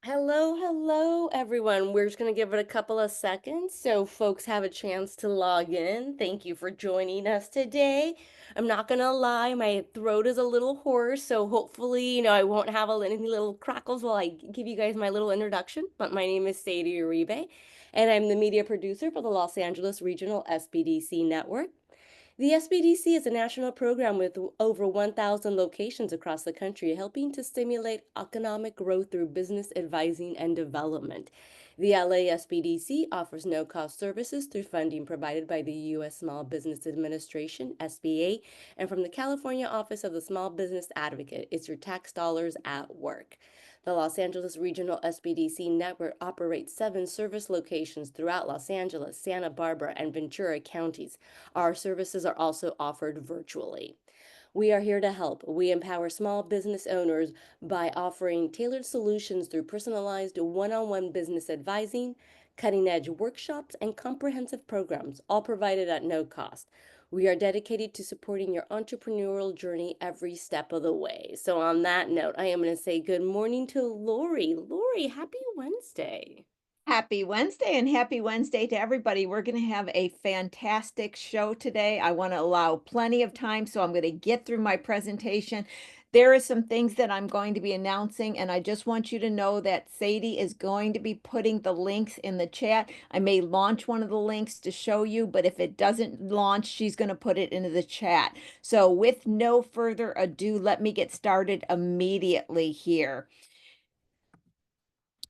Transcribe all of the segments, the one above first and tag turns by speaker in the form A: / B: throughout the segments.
A: Hello, everyone. We're just going to give it a couple of seconds so folks have a chance to log in. Thank you for joining us today. I'm not going to lie, my throat is a little hoarse, so hopefully, I won't have any little crackles while I give you guys my little introduction. But my name is Sadie Uribe, and I'm the media producer for the Los Angeles Regional SBDC Network. The SBDC is a national program with over 1,000 locations across the country, helping to stimulate economic growth through business advising and development. The LA SBDC offers no cost services through funding provided by the U.S. Small Business Administration, SBA, and from the California Office of the Small Business Advocate. It's your tax dollars at work. The Los Angeles Regional SBDC Network operates 7 service locations throughout Los Angeles, Santa Barbara, and Ventura counties. Our services are also offered virtually. We are here to help. We empower small business owners by offering tailored solutions through personalized one-on-one business advising, cutting-edge workshops, and comprehensive programs, all provided at no cost. We are dedicated to supporting your entrepreneurial journey every step of the way. So on that note, I am going to say good morning to Lori. Lori, happy Wednesday.
B: Happy Wednesday and happy Wednesday to everybody. We're going to have a fantastic show today. I want to allow plenty of time, so I'm going to get through my presentation. There are some things that I'm going to be announcing, and I just want you to know that Sadie is going to be putting the links in the chat. I may launch one of the links to show you, but if it doesn't launch, she's going to put it into the chat. So with no further ado, let me get started immediately here.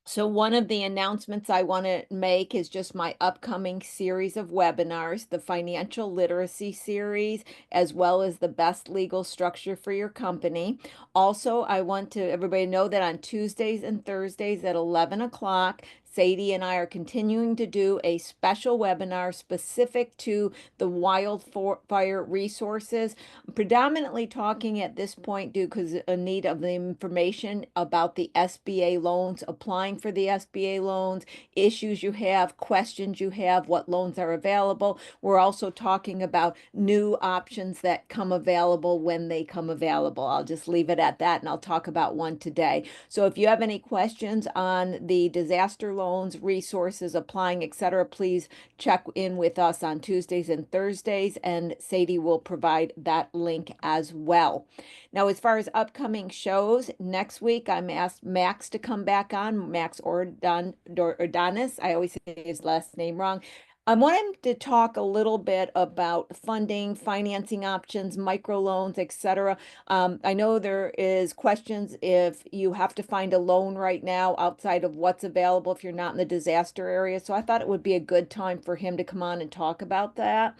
B: So one of the announcements I want to make is just my upcoming series of webinars, the financial literacy series, as well as the best legal structure for your company. Also, I want to everybody know that on Tuesdays and Thursdays at 11 o'clock, Sadie and I are continuing to do a special webinar specific to the wildfire resources, predominantly talking at this point due because a need of the information about the SBA loans, applying for the SBA loans, issues you have, questions you have, what loans are available. We're also talking about new options that come available when they come available. I'll just leave it at that and I'll talk about one today. So if you have any questions on the disaster loans, resources, applying, etc., please check in with us on Tuesdays and Thursdays, and Sadie will provide that link as well. Now, as far as upcoming shows, next week I'm asked Max to come back on, Max Ordonis. I always say his last name wrong. I want him to talk a little bit about funding, financing options, microloans, etc. I know there is questions if you have to find a loan right now outside of what's available if you're not in the disaster area. So I thought it would be a good time for him to come on and talk about that.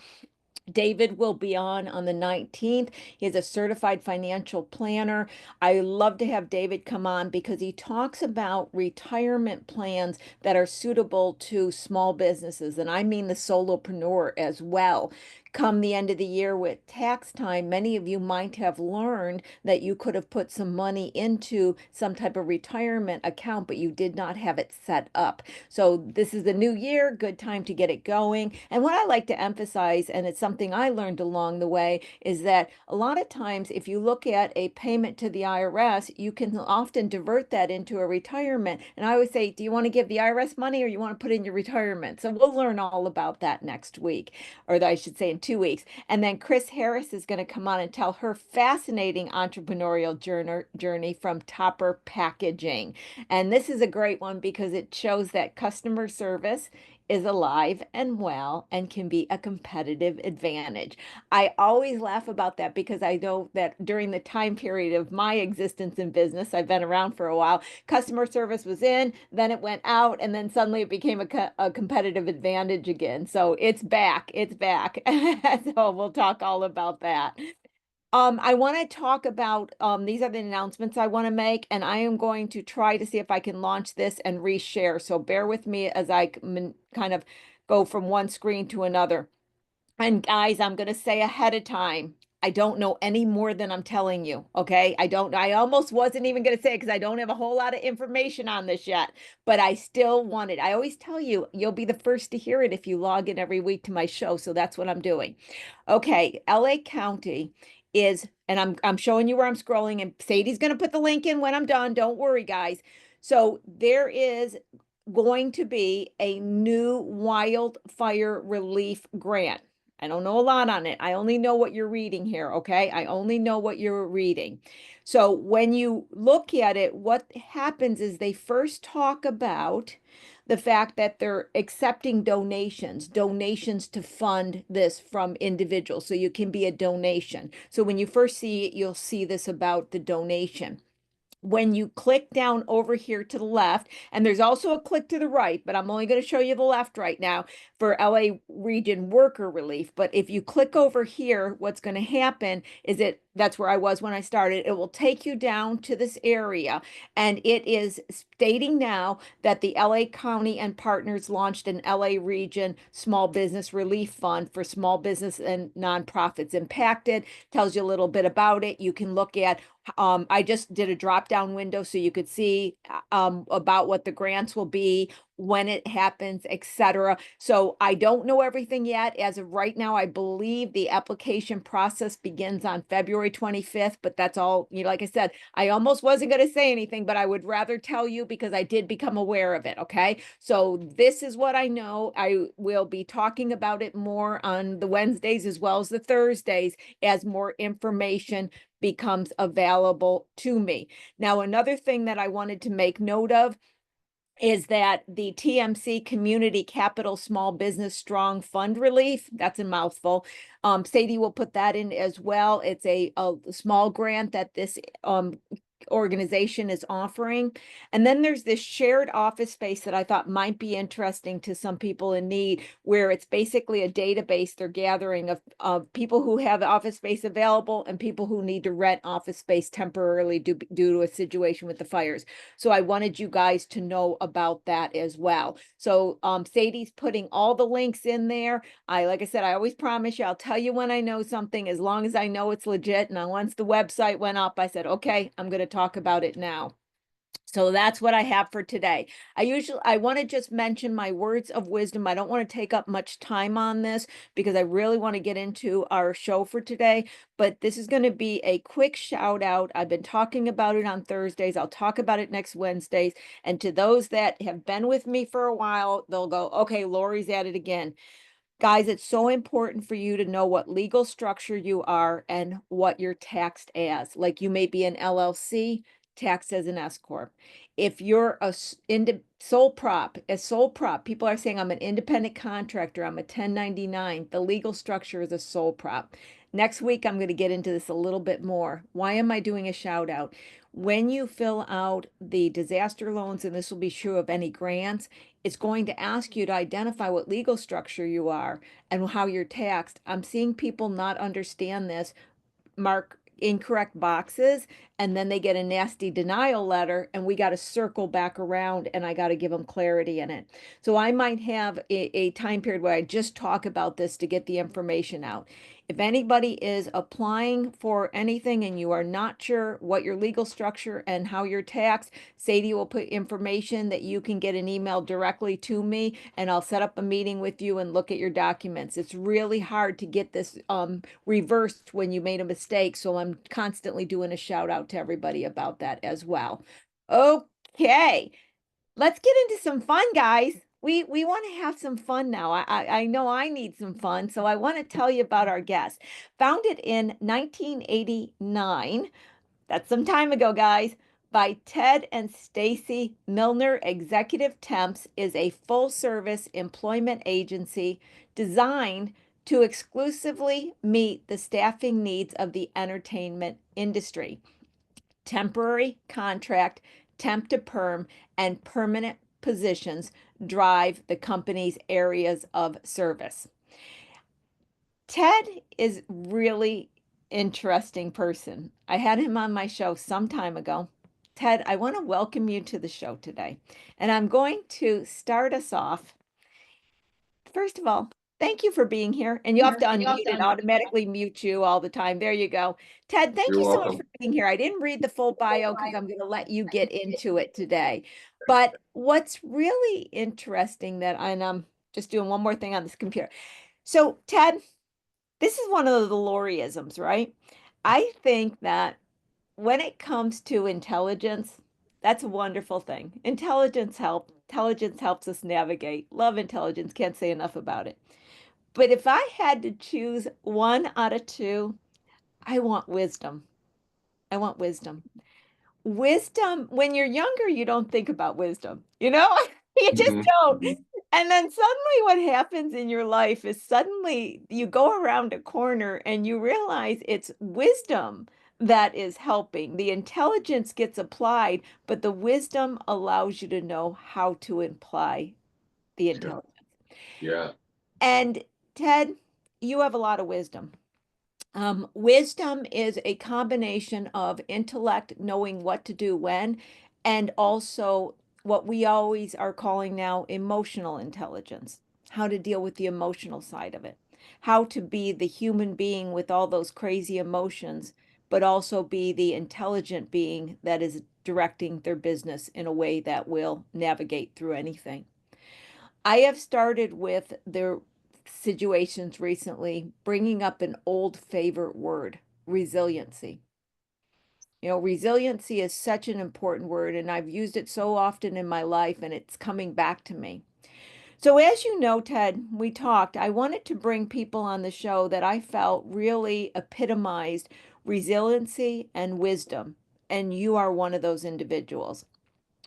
B: David will be on the 19th. He is a certified financial planner. I love to have David come on because he talks about retirement plans that are suitable to small businesses. And I mean the solopreneur as well. Come the end of the year with tax time, many of you might have learned that you could have put some money into some type of retirement account, but you did not have it set up. So this is the new year, good time to get it going. And what I like to emphasize, and it's something I learned along the way, is that a lot of times if you look at a payment to the IRS, you can often divert that into a retirement. And I always say, do you want to give the IRS money or you want to put in your retirement? So we'll learn all about that next week, or I should say in 2 weeks. And then Chris Harris is going to come on and tell her fascinating entrepreneurial journey from Topper Packaging. And this is a great one because it shows that customer service is alive and well and can be a competitive advantage. I always laugh about that because I know that during the time period of my existence in business, I've been around for a while, customer service was in, then it went out, and then suddenly it became a competitive advantage again. So it's back, it's back. So we'll talk all about that. I want to talk about these are the announcements I want to make, and I am going to try to see if I can launch this and reshare. So bear with me as I kind of go from one screen to another. And guys, I'm going to say ahead of time, I don't know any more than I'm telling you. Okay. I almost wasn't even going to say it because I don't have a whole lot of information on this yet, but I still want it. I always tell you, you'll be the first to hear it if you log in every week to my show. So that's what I'm doing. Okay. LA County is, and I'm showing you where I'm scrolling, and Sadie's going to put the link in when I'm done. Don't worry, guys. So there is going to be a new wildfire relief grant. I don't know a lot on it. I only know what you're reading here, okay? I only know what you're reading. So when you look at it, what happens is they first talk about the fact that they're accepting donations to fund this from individuals. So you can be a donation. So when you first see it, you'll see this about the donation. When you click down over here to the left, and there's also a click to the right, but I'm only going to show you the left right now for LA Region Worker Relief. But if you click over here, what's going to happen is that's where I was when I started. It will take you down to this area, and it is stating now that the LA County and partners launched an LA Region Small Business Relief Fund for small business and nonprofits impacted. Tells you a little bit about it. You can look at I just did a drop down window so you could see about what the grants will be, when it happens, etc. So I don't know everything yet. As of right now, I believe the application process begins on February 25th, but that's all, like I said, I almost wasn't going to say anything, but I would rather tell you because I did become aware of it. Okay. So this is what I know. I will be talking about it more on the Wednesdays as well as the Thursdays as more information becomes available to me. Now, another thing that I wanted to make note of is that the TMC Community Capital Small Business Strong Fund Relief, that's a mouthful. Sadie will put that in as well. It's a small grant that this organization is offering. And then there's this shared office space that I thought might be interesting to some people in need, where it's basically a database they're gathering of people who have office space available and people who need to rent office space temporarily due to a situation with the fires. So I wanted you guys to know about that as well. So Sadie's putting all the links in there. Like I said, I always promise you, I'll tell you when I know something, as long as I know it's legit. And once the website went up, I said, okay, I'm going to talk about it now. So that's what I have for today. I want to just mention my words of wisdom. I don't want to take up much time on this because I really want to get into our show for today, but this is going to be a quick shout out. I've been talking about it on Thursdays. I'll talk about it next Wednesdays. And to those that have been with me for a while, they'll go, okay, Lori's at it again. Guys, it's so important for you to know what legal structure you are and what you're taxed as. Like you may be an LLC, taxed as an S corp. If you're a sole prop, people are saying I'm an independent contractor, I'm a 1099. The legal structure is a sole prop. Next week, I'm going to get into this a little bit more. Why am I doing a shout out? When you fill out the disaster loans, and this will be true of any grants, it's going to ask you to identify what legal structure you are and how you're taxed. I'm seeing people not understand this, mark incorrect boxes, and then they get a nasty denial letter, and we got to circle back around, and I got to give them clarity in it. So I might have a time period where I just talk about this to get the information out. If anybody is applying for anything and you are not sure what your legal structure and how you're taxed, Sadie will put information that you can get an email directly to me, and I'll set up a meeting with you and look at your documents. It's really hard to get this reversed when you made a mistake, so I'm constantly doing a shout out to everybody about that as well. Okay, let's get into some fun, guys. We want to have some fun now. I know I need some fun, so I want to tell you about our guest. Founded in 1989, that's some time ago, guys, by Ted and Stacy Milner. Executive Temps is a full-service employment agency designed to exclusively meet the staffing needs of the entertainment industry. Temporary contract, temp to perm, and permanent positions drive the company's areas of service. Ted is really interesting person. I had him on my show some time ago. Ted, I want to welcome you to the show today. And I'm going to start us off. First of all, thank you for being here. And you have to unmute it, automatically mute you all the time. There you go. Ted, thank
C: You're
B: you so much
C: welcome.
B: for being here. I didn't read the full bio because I'm going to let you get into it today. But what's really interesting and I'm just doing one more thing on this computer. So, Ted, this is one of the Loriisms, right? I think that when it comes to intelligence, That's a wonderful thing. Intelligence helps us navigate. Love intelligence. Can't say enough about it. But if I had to choose one out of two, I want wisdom. I want wisdom. Wisdom, when you're younger, you don't think about wisdom, you know? You just
C: Hmm.
B: don't.
C: Hmm.
B: And then suddenly what happens in your life is suddenly you go around a corner and you realize it's wisdom that is helping. The intelligence gets applied, but the wisdom allows you to know how to apply the
C: Yeah.
B: intelligence.
C: Yeah.
B: And Ted, you have a lot of wisdom. Wisdom is a combination of intellect, knowing what to do when, and also what we always are calling now emotional intelligence, how to deal with the emotional side of it, how to be the human being with all those crazy emotions, but also be the intelligent being that is directing their business in a way that will navigate through anything. I have started with their situations recently, bringing up an old favorite word, resiliency. You know, resiliency is such an important word, and I've used it so often in my life, and it's coming back to me. So, as you know, Ted, we talked. I wanted to bring people on the show that I felt really epitomized resiliency and wisdom, and you are one of those individuals.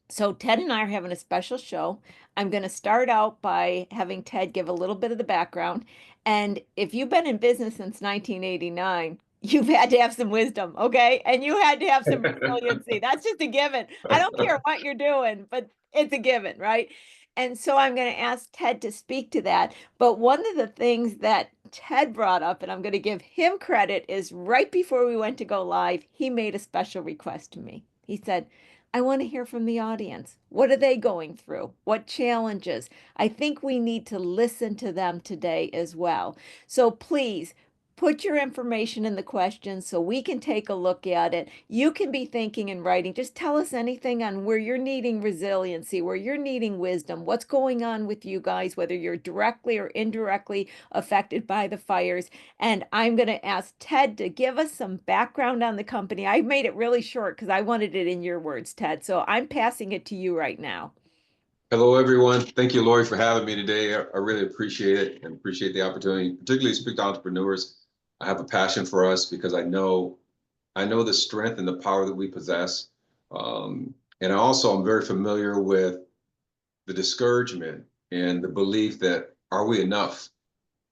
B: So Ted and I are having a special show. I'm going to start out by having Ted give a little bit of the background. And if you've been in business since 1989, you've had to have some wisdom, okay? And you had to have some resiliency. That's just a given. I don't care what you're doing, but it's a given, right? And so I'm going to ask Ted to speak to that. But one of the things that Ted brought up, and I'm going to give him credit, is right before we went to go live, he made a special request to me. He said, I want to hear from the audience. What are they going through? What challenges? I think we need to listen to them today as well. So please put your information in the questions so we can take a look at it. You can be thinking and writing. Just tell us anything on where you're needing resiliency, where you're needing wisdom, what's going on with you guys, whether you're directly or indirectly affected by the fires. And I'm going to ask Ted to give us some background on the company. I made it really short because I wanted it in your words, Ted. So I'm passing it to you right now.
C: Hello, everyone. Thank you, Lori, for having me today. I really appreciate it and appreciate the opportunity, particularly to speak to entrepreneurs. I have a passion for us because I know the strength and the power that we possess. And I also am very familiar with the discouragement and the belief that are we enough?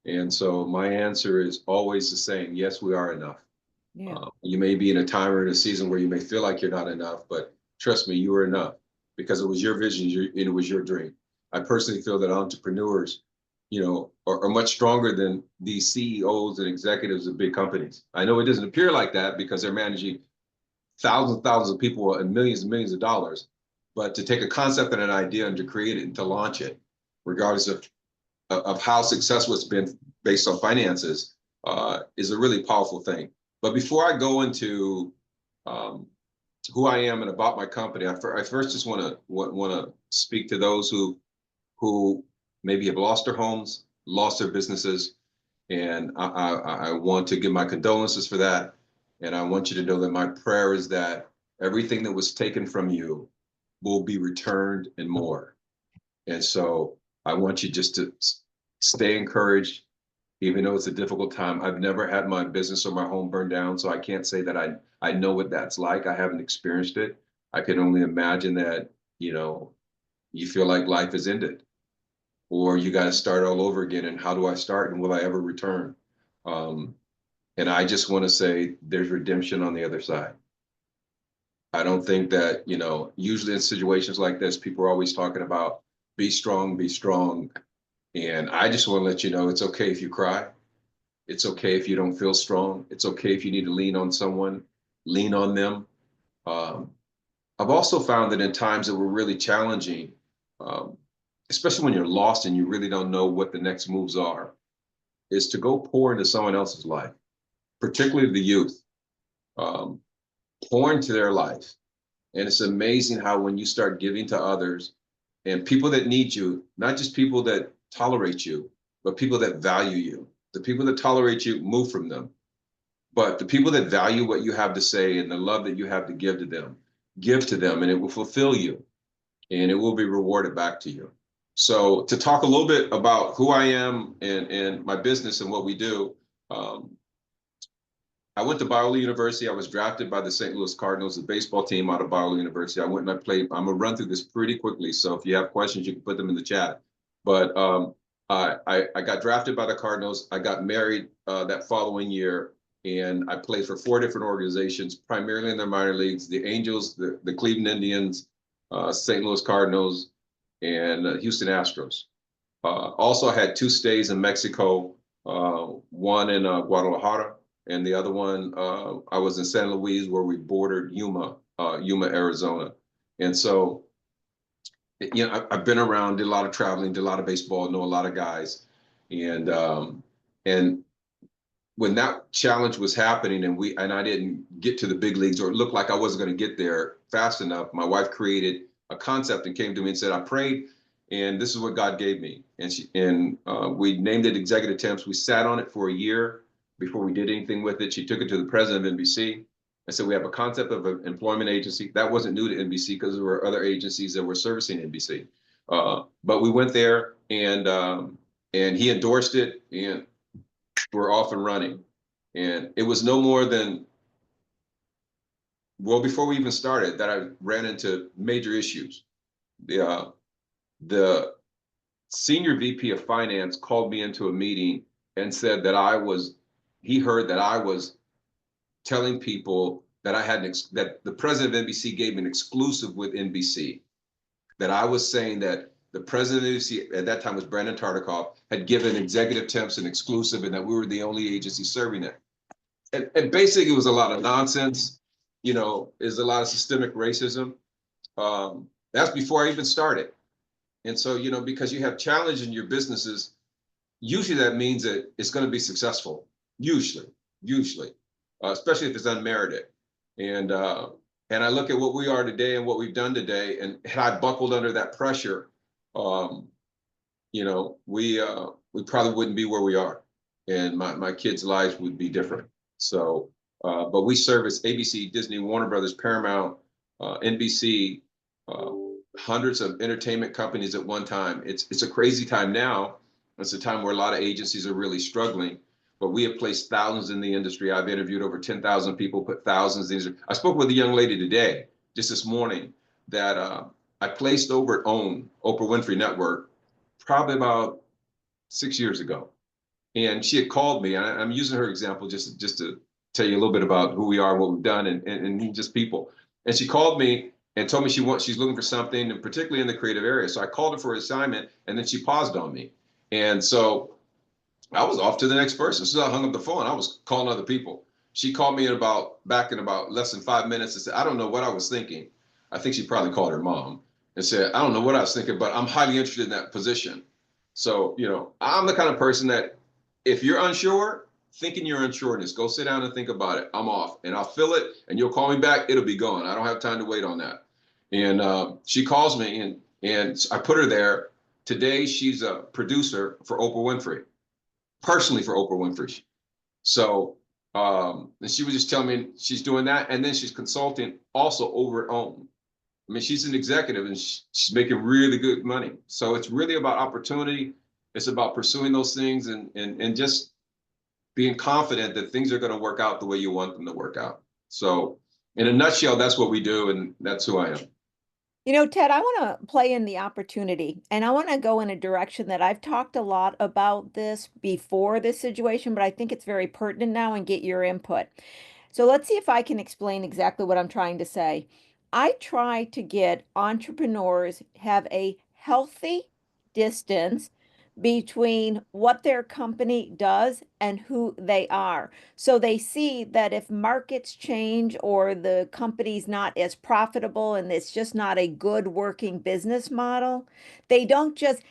C: And so my answer is always the same. Yes, we are enough.
B: Yeah.
C: You may be in a time or in a season where you may feel like you're not enough, but trust me, you are enough because it was your vision, it was your dream. I personally feel that entrepreneurs, are much stronger than these CEOs and executives of big companies. I know it doesn't appear like that because they're managing thousands and thousands of people and millions of dollars. But to take a concept and an idea and to create it and to launch it, regardless of how successful it's been based on finances, is a really powerful thing. But before I go into um, who I am and about my company, I first just want to speak to those who maybe have lost their homes, lost their businesses, and I want to give my condolences for that. And I want you to know that my prayer is that everything that was taken from you will be returned and more. And so I want you just to stay encouraged, even though it's a difficult time. I've never had my business or my home burned down, so I can't say that I know what that's like. I haven't experienced it. I can only imagine that, you know, you feel like life is ended or you got to start all over again. And how do I start and will I ever return? Um, and I just want to say there's redemption on the other side. I don't think that, usually in situations like this, people are always talking about be strong, be strong. And I just want to let you know it's okay if you cry. It's okay if you don't feel strong. It's okay if you need to lean on someone, lean on them. Um, I've also found that in times that were really challenging, um, especially when you're lost and you really don't know what the next moves are, is to go pour into someone else's life, particularly the youth. Um, Pour into their life. And it's amazing how when you start giving to others and people that need you, not just people that tolerate you, but people that value you. The people that tolerate you, move from them. But the people that value what you have to say and the love that you have to give to them, give to them, and it will fulfill you, and it will be rewarded back to you. So to talk a little bit about who I am and my business and what we do, um, I went to Biola University. I was drafted by the St. Louis Cardinals, the baseball team out of Biola University. I went and I played. I'm gonna run through this pretty quickly, so if you have questions, you can put them in the chat. But I got drafted by the Cardinals. I got married that following year, and I played for 4 different organizations, primarily in the minor leagues: the Angels, the Cleveland Indians, St. Louis Cardinals, and Houston Astros. Also, I had 2 stays in Mexico, one in Guadalajara, and the other one I was in San Luis, where we bordered Yuma, Arizona. And so, I've been around, did a lot of traveling, did a lot of baseball, know a lot of guys, and when that challenge was happening, and I didn't get to the big leagues, or it looked like I wasn't going to get there fast enough, my wife created a concept and came to me and said, "I prayed, and this is what God gave me." And we named it Executive Temps. We sat on it for a year before we did anything with it. She took it to the president of NBC. I said, "We have a concept of an employment agency." That wasn't new to NBC because there were other agencies that were servicing NBC. But we went there, and he endorsed it, and we're off and running. And it was no more than, well, before we even started, that I ran into major issues. The senior VP of finance called me into a meeting and said that he heard that I was telling people that that the president of NBC gave me an exclusive with NBC, that I was saying that the president of NBC at that time was Brandon Tartikoff, had given Executive Temps an exclusive, and that we were the only agency serving it. And basically, it was a lot of nonsense. Is a lot of systemic racism. That's before I even started. And so, because you have challenge in your businesses, usually that means that it's going to be successful. Usually, especially if it's unmerited. And I look at what we are today and what we've done today, and had I buckled under that pressure, we probably wouldn't be where we are, and my kids' lives would be different. So, but we service ABC, Disney, Warner Brothers, Paramount, NBC, hundreds of entertainment companies at one time. It's a crazy time now. It's a time where a lot of agencies are really struggling, but we have placed thousands in the industry. I've interviewed over 10,000 people, put thousands in. I spoke with a young lady today, just this morning, that I placed over at OWN, Oprah Winfrey Network, probably about 6 years ago. And she had called me, and I'm using her example just to tell you a little bit about who we are, what we've done, and just people. And she called me and told me she's looking for something, and particularly in the creative area. So I called her for an assignment, and then she paused on me. And so I was off to the next person. As soon as I hung up the phone, I was calling other people. She called me back in about less than 5 minutes and said, "I don't know what I was thinking." I think she probably called her mom and said, "I don't know what I was thinking, but I'm highly interested in that position." So, I'm the kind of person that, if you're unsure, thinking you're unsureness, go sit down and think about it. I'm off, and I'll fill it, and you'll call me back. It'll be gone. I don't have time to wait on that. And she calls me, and I put her there. Today, she's a producer for Oprah Winfrey, personally for Oprah Winfrey. So, and she was just telling me she's doing that, and then she's consulting also over at OWN. I mean, she's an executive, and she's making really good money. So it's really about opportunity. It's about pursuing those things, and just being confident that things are going to work out the way you want them to work out. So in a nutshell, that's what we do, and that's who I am.
B: Ted, I want to play in the opportunity, and I want to go in a direction that I've talked a lot about this before this situation, but I think it's very pertinent now, and get your input. So let's see if I can explain exactly what I'm trying to say. I try to get entrepreneurs have a healthy distance between what their company does and who they are. So they see that if markets change or the company's not as profitable and it's just not a good working business model, they don't just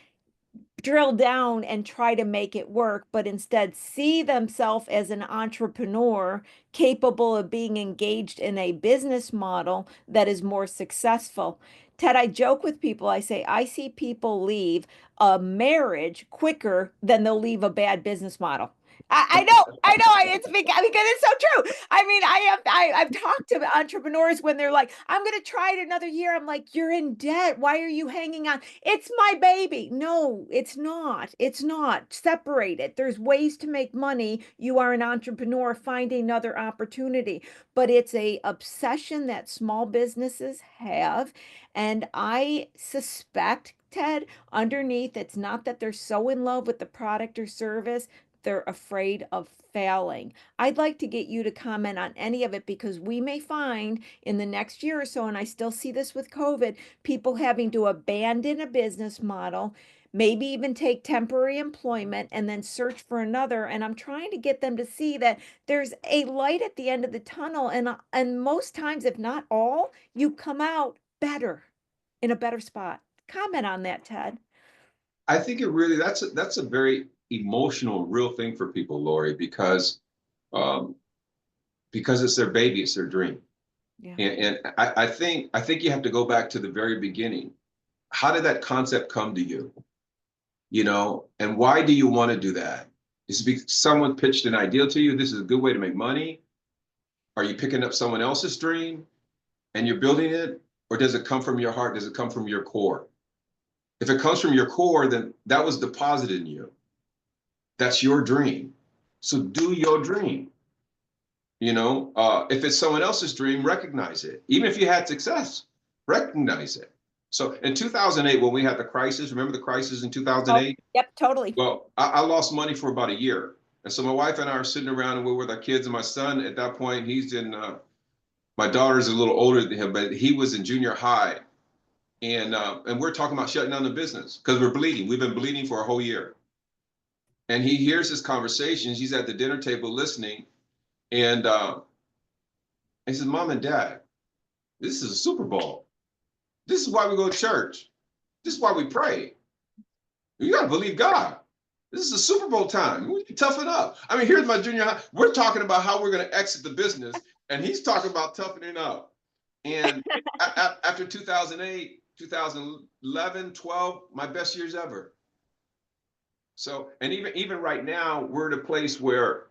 B: drill down and try to make it work, but instead see themselves as an entrepreneur capable of being engaged in a business model that is more successful. Ted, I joke with people, I say, I see people leave a marriage quicker than they'll leave a bad business model. because it's so true. I mean, I've talked to entrepreneurs when they're like, I'm going to try it another year. I'm like, you're in debt. Why are you hanging on? It's my baby. No, it's not. It's not. Separate it. There's ways to make money. You are an entrepreneur. Find another opportunity. But it's a obsession that small businesses have. And I suspect, Ted, underneath, it's not that they're so in love with the product or service, they're afraid of failing. I'd like to get you to comment on any of it because we may find in the next year or so, and I still see this with COVID, people having to abandon a business model, maybe even take temporary employment and then search for another. And I'm trying to get them to see that there's a light at the end of the tunnel. And most times, if not all, you come out better in a better spot. Comment on that, Ted.
C: I think it really that's a very emotional, real thing for people, Lori, um, because it's their baby, it's their dream.
B: Yeah.
C: And I think you have to go back to the very beginning. How did that concept come to you? You know, and why do you want to do that? Is it because someone pitched an idea to you? This is a good way to make money. Are you picking up someone else's dream and you're building it? Or does it come from your heart? Does it come from your core? If it comes from your core, then that was deposited in you. That's your dream. So do your dream. You know, if it's someone else's dream, recognize it. Even if you had success, recognize it. So in 2008, when we had the crisis, remember the crisis in
B: Oh,
C: 2008?
B: yep, totally.
C: Well, I lost money for about a year. And so my wife and I are sitting around and we're with our kids, and my son at that point, my daughter's a little older than him, but he was in junior high. And we're talking about shutting down the business because we're bleeding. We've been bleeding for a whole year. And he hears this conversation. He's at the dinner table listening. And he says, Mom and Dad, this is a Super Bowl. This is why we go to church. This is why we pray. You got to believe God. This is a Super Bowl time. We can toughen up. I mean, here's my junior high. We're talking about how we're going to exit the business, and he's talking about toughening up. And after 2008, 2011, 12, my best years ever. So, and even right now, we're at a place where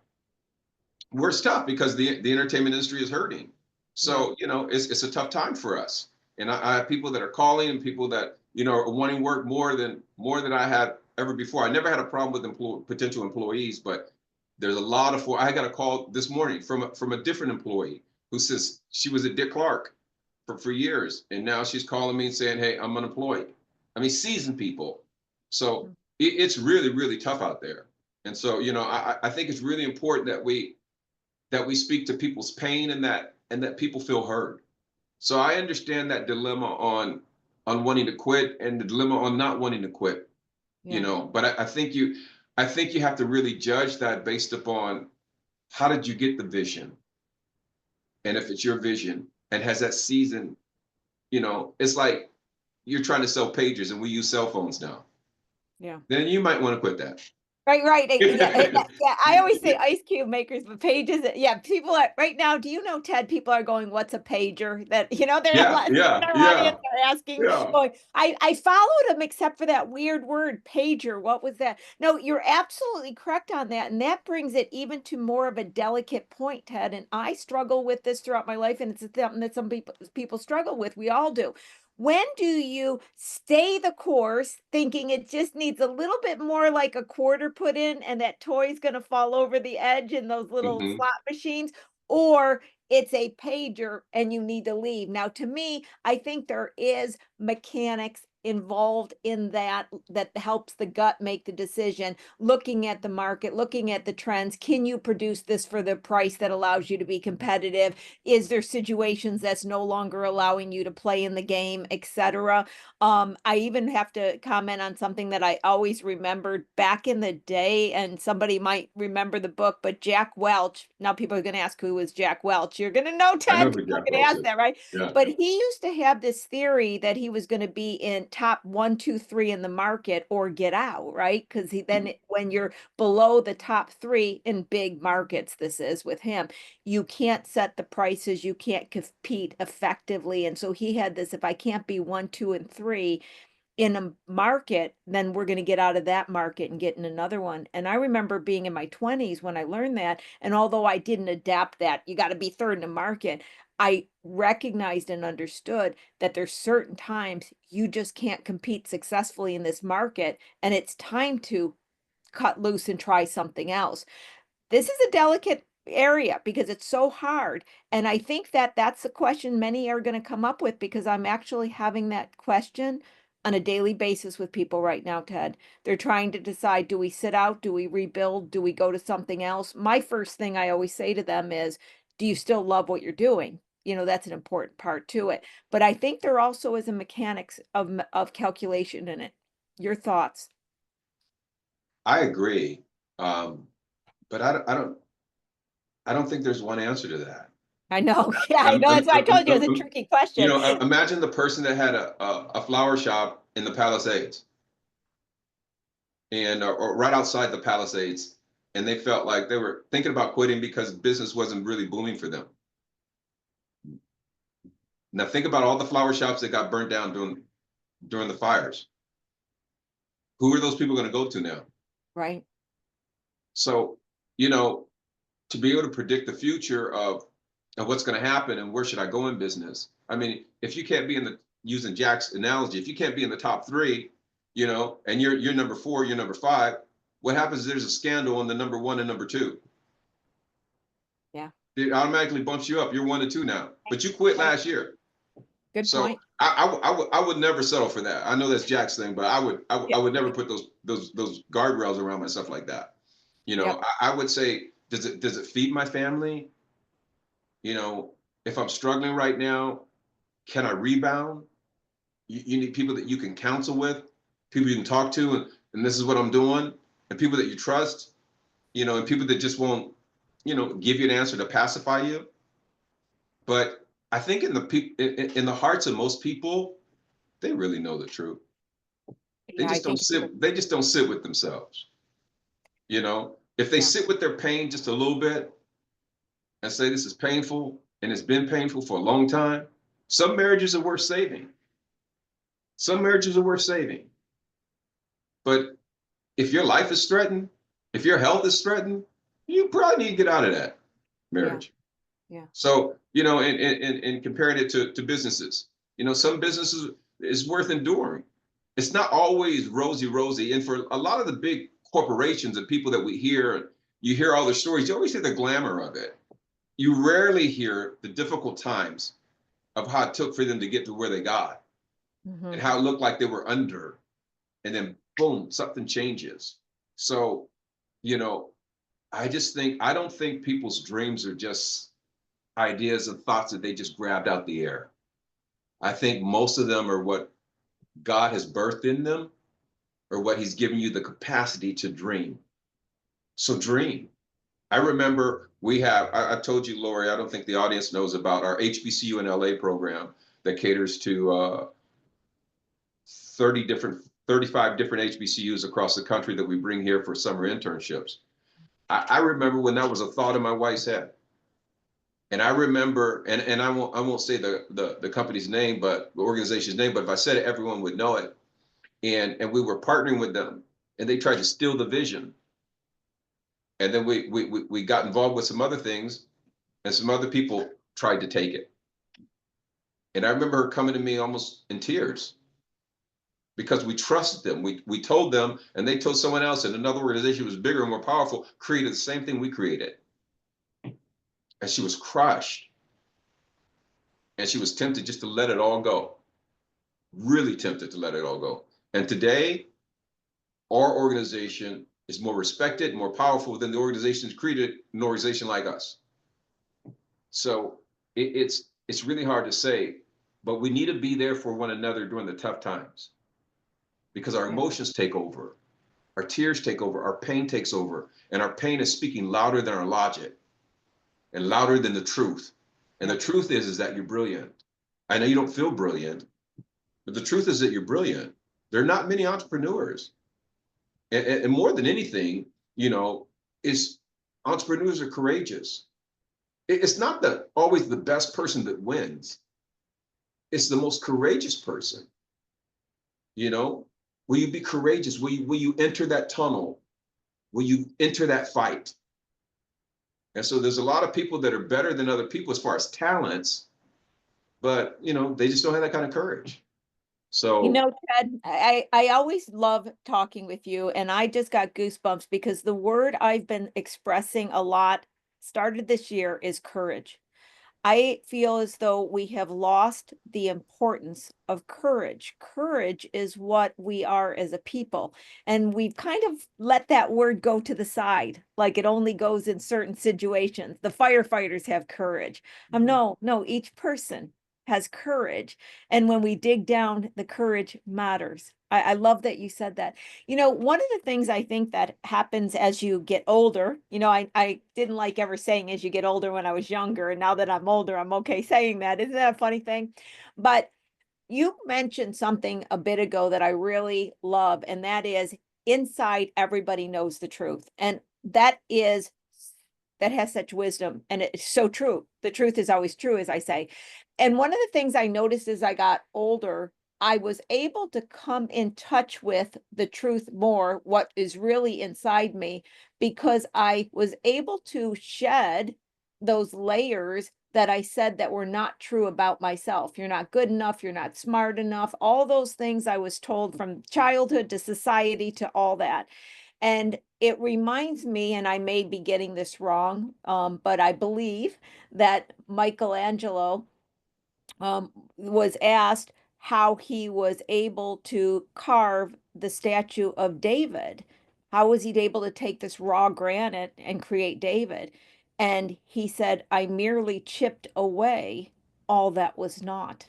C: it's tough because the entertainment industry is hurting. So, you know, it's a tough time for us. And I have people that are calling and people that, you know, are wanting work more than I had ever before. I never had a problem with potential employees, but there's a lot of, I got a call this morning from a different employee who says she was at Dick Clark for years. And now she's calling me and saying, hey, I'm unemployed. I mean, seasoned people. So it's really, really tough out there. And so, you know, I think it's really important that we speak to people's pain and that people feel heard. So I understand that dilemma on wanting to quit and the dilemma on not wanting to quit, you know, but I think you have to really judge that based upon how did you get the vision? And if it's your vision and has that season, you know, it's like you're trying to sell pagers and we use cell phones now.
B: Yeah.
C: Then you might want to quit that.
B: Right. Yeah. I always say ice cube makers, but pages. Yeah. People are right now. Do you know, Ted? People are going, "What's a pager?" That, you know, they're
C: Yeah,
B: in
C: yeah,
B: our
C: yeah,
B: audience are asking,
C: yeah.
B: going, I followed them except for that weird word, pager. What was that? No, you're absolutely correct on that. And that brings it even to more of a delicate point, Ted. And I struggle with this throughout my life. And it's something that some people struggle with. We all do. When do you stay the course thinking it just needs a little bit more like a quarter put in and that toy's going to fall over the edge in those little
C: Hmm.
B: slot machines? Or it's a pager and you need to leave. Now, to me, I think there is mechanics involved in that helps the gut make the decision, looking at the market, looking at the trends. Can you produce this for the price that allows you to be competitive? Is there situations that's no longer allowing you to play in the game, etc.? I even have to comment on something that I always remembered back in the day, and somebody might remember the book, but Jack Welch. Now people are going to ask, who was Jack Welch? You're going to know,
C: I know
B: Ted.
C: who
B: People are
C: Jack
B: going to
C: Welch
B: ask
C: is.
B: that, right?
C: Yeah.
B: But he used to have this theory that he was going to be in top 1, 2, 3 in the market or get out, right? Because when you're below the top 3 in big markets, this is with him, you can't set the prices, you can't compete effectively. And so he had this, if I can't be 1, 2, and 3, in a market, then we're going to get out of that market and get in another one. And I remember being in my 20s when I learned that. And although I didn't adapt that, you got to be third in the market, I recognized and understood that there's certain times you just can't compete successfully in this market. And it's time to cut loose and try something else. This is a delicate area because it's so hard, and I think that that's the question many are gonna come up with because I'm actually having that question on a daily basis with people right now, Ted. They're trying to decide, do we sit out? Do we rebuild? Do we go to something else? My first thing I always say to them is, do you still love what you're doing? You know, that's an important part to it. But I think there also is a mechanics of calculation in it. Your thoughts?
C: I agree. Um, but I don't think there's one answer to that.
B: I know. Yeah, I
C: Um,
B: know. That's
C: um,
B: why I
C: um,
B: told you it
C: um,
B: was a
C: um,
B: tricky question.
C: Imagine the person that had a flower shop in the Palisades and or right outside the Palisades, and they felt like they were thinking about quitting because business wasn't really booming for them. Now think about all the flower shops that got burnt down during the fires. Who are those people going to go to now?
B: Right.
C: So, you know, to be able to predict the future of what's going to happen and where should I go in business. I mean, if you can't be in the using Jack's analogy, if you can't be in the top three, and you're number four, you're number five, what happens is there's a scandal on the number one and number two.
B: Yeah.
C: It automatically bumps you up. You're one and two now, but you quit
B: Right.
C: last year.
B: Good
C: So
B: point.
C: I would never settle for that. I know that's Jack's thing, but I
B: Yep.
C: would never put those guardrails around myself like that.
B: Yep.
C: I would say, does it feed my family? If I'm struggling right now, can I rebound? You need people that you can counsel with, people you can talk to, and this is what I'm doing, and people that you trust, and people that just won't, give you an answer to pacify you. But I think in the hearts of most people, they really know the truth. They
B: Yeah, I
C: just don't
B: think it's
C: sit. They just don't sit with themselves. If they
B: yeah.
C: sit with their pain just a little bit and say this is painful and it's been painful for a long time, some marriages are worth saving. Some marriages are worth saving. But if your life is threatened, if your health is threatened, you probably need to get out of that
B: Yeah.
C: marriage.
B: Yeah.
C: So, and comparing it to businesses, some businesses is worth enduring. It's not always rosy. And for a lot of the big corporations and people that we hear, you hear all their stories, you always hear the glamour of it. You rarely hear the difficult times of how it took for them to get to where they got
B: Hmm.
C: and how it looked like they were under. And then boom, something changes. So, you know, I don't think people's dreams are just ideas and thoughts that they just grabbed out the air. I think most of them are what God has birthed in them or what he's given you the capacity to dream. So dream. I remember I told you, Lori, I don't think the audience knows about our HBCU in LA program that caters to 35 different HBCUs across the country that we bring here for summer internships. I remember when that was a thought in my wife's head. And I remember, and I won't say the company's name, but the organization's name, but if I said it, everyone would know it. And we were partnering with them, and they tried to steal the vision. And then we got involved with some other things, and some other people tried to take it. And I remember her coming to me almost in tears because we trusted them. We told them, and they told someone else, and another organization was bigger and more powerful, created the same thing we created. And she was crushed. And she was tempted just to let it all go. Really tempted to let it all go. And today, our organization is more respected, more powerful than the organizations created an organization like us. So it's really hard to say, but we need to be there for one another during the tough times because our
B: Yeah.
C: emotions take over, our tears take over, our pain takes over, and our pain is speaking louder than our logic and louder than the truth. And
B: Yeah.
C: the truth is that you're brilliant. I know you don't feel brilliant, but the truth is that you're brilliant. There are not many entrepreneurs. And more than anything, is entrepreneurs are courageous. It's not always the best person that wins. It's the most courageous person. You know, will you be courageous? Will you enter that tunnel? Will you enter that fight? And so there's a lot of people that are better than other people as far as talents, but they just don't have that kind of courage.
B: You
C: So
B: know, Ted, I always love talking with you, and I just got goosebumps because the word I've been expressing a lot started this year is courage. I feel as though we have lost the importance of courage. Courage is what we are as a people. And we've kind of let that word go to the side, like it only goes in certain situations. The firefighters have courage.
C: mhm.
B: No, each person has courage. And when we dig down, the courage matters. I love that you said that. One of the things I think that happens as you get older, I didn't like ever saying as you get older when I was younger, and now that I'm older, I'm okay saying that. Isn't that a funny thing? But you mentioned something a bit ago that I really love, and that is inside everybody knows the truth. And that has such wisdom, and it's so true. The truth is always true, as I say. And one of the things I noticed as I got older, I was able to come in touch with the truth more, what is really inside me, because I was able to shed those layers that I said that were not true about myself. You're not good enough, you're not smart enough, all those things I was told from childhood to society to all that. And it reminds me, and I may be getting this wrong, but I believe that Michelangelo was asked how he was able to carve the statue of David. How was he able to take this raw granite and create David? And he said, I merely chipped away all that was not.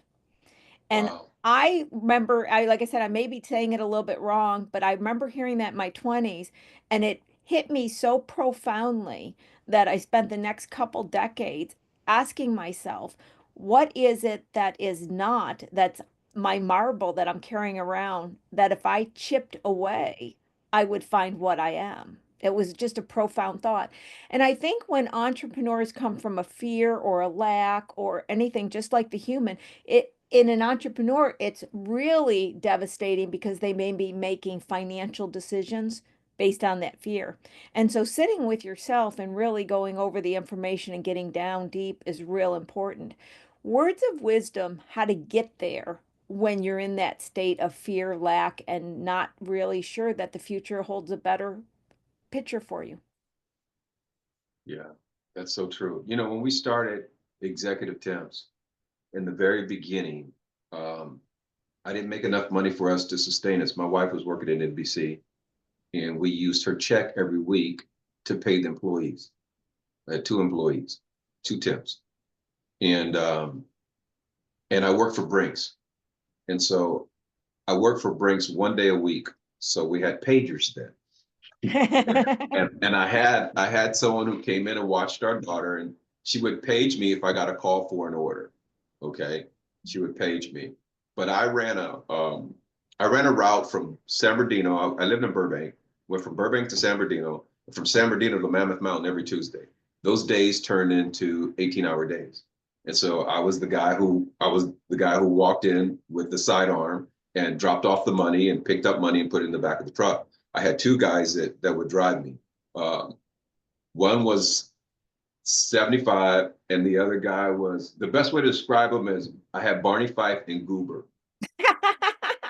B: And
C: Wow.
B: I remember, like I said, I may be saying it a little bit wrong, but I remember hearing that in my 20s, and it hit me so profoundly that I spent the next couple decades asking myself, what is it that is not, that's my marble that I'm carrying around, that if I chipped away, I would find what I am? It was just a profound thought. And I think when entrepreneurs come from a fear or a lack or anything, just like the human, it in an entrepreneur, it's really devastating because they may be making financial decisions based on that fear. And so sitting with yourself and really going over the information and getting down deep is real important. Words of wisdom, how to get there when you're in that state of fear, lack, and not really sure that the future holds a better picture for you.
C: Yeah, that's so true. When we started Executive Temps in the very beginning, um, I didn't make enough money for us to sustain us. My wife was working at NBC, and we used her check every week to pay the employees. I had two employees, two temps, and I worked for Brinks, and so I worked for Brinks 1 day a week. So we had pagers then. And I had someone who came in and watched our daughter, and she would page me if I got a call for an order. Okay, she would page me. But I ran a route from San Bernardino. I lived in Burbank. Went from Burbank to San Bernardino, from San Bernardino to Mammoth Mountain every Tuesday. Those days turned into 18-hour days. And so I was the guy who walked in with the sidearm and dropped off the money and picked up money and put it in the back of the truck. I had two guys that would drive me. Um, One was 75, and the other guy was, the best way to describe him is I had Barney Fife and Goober.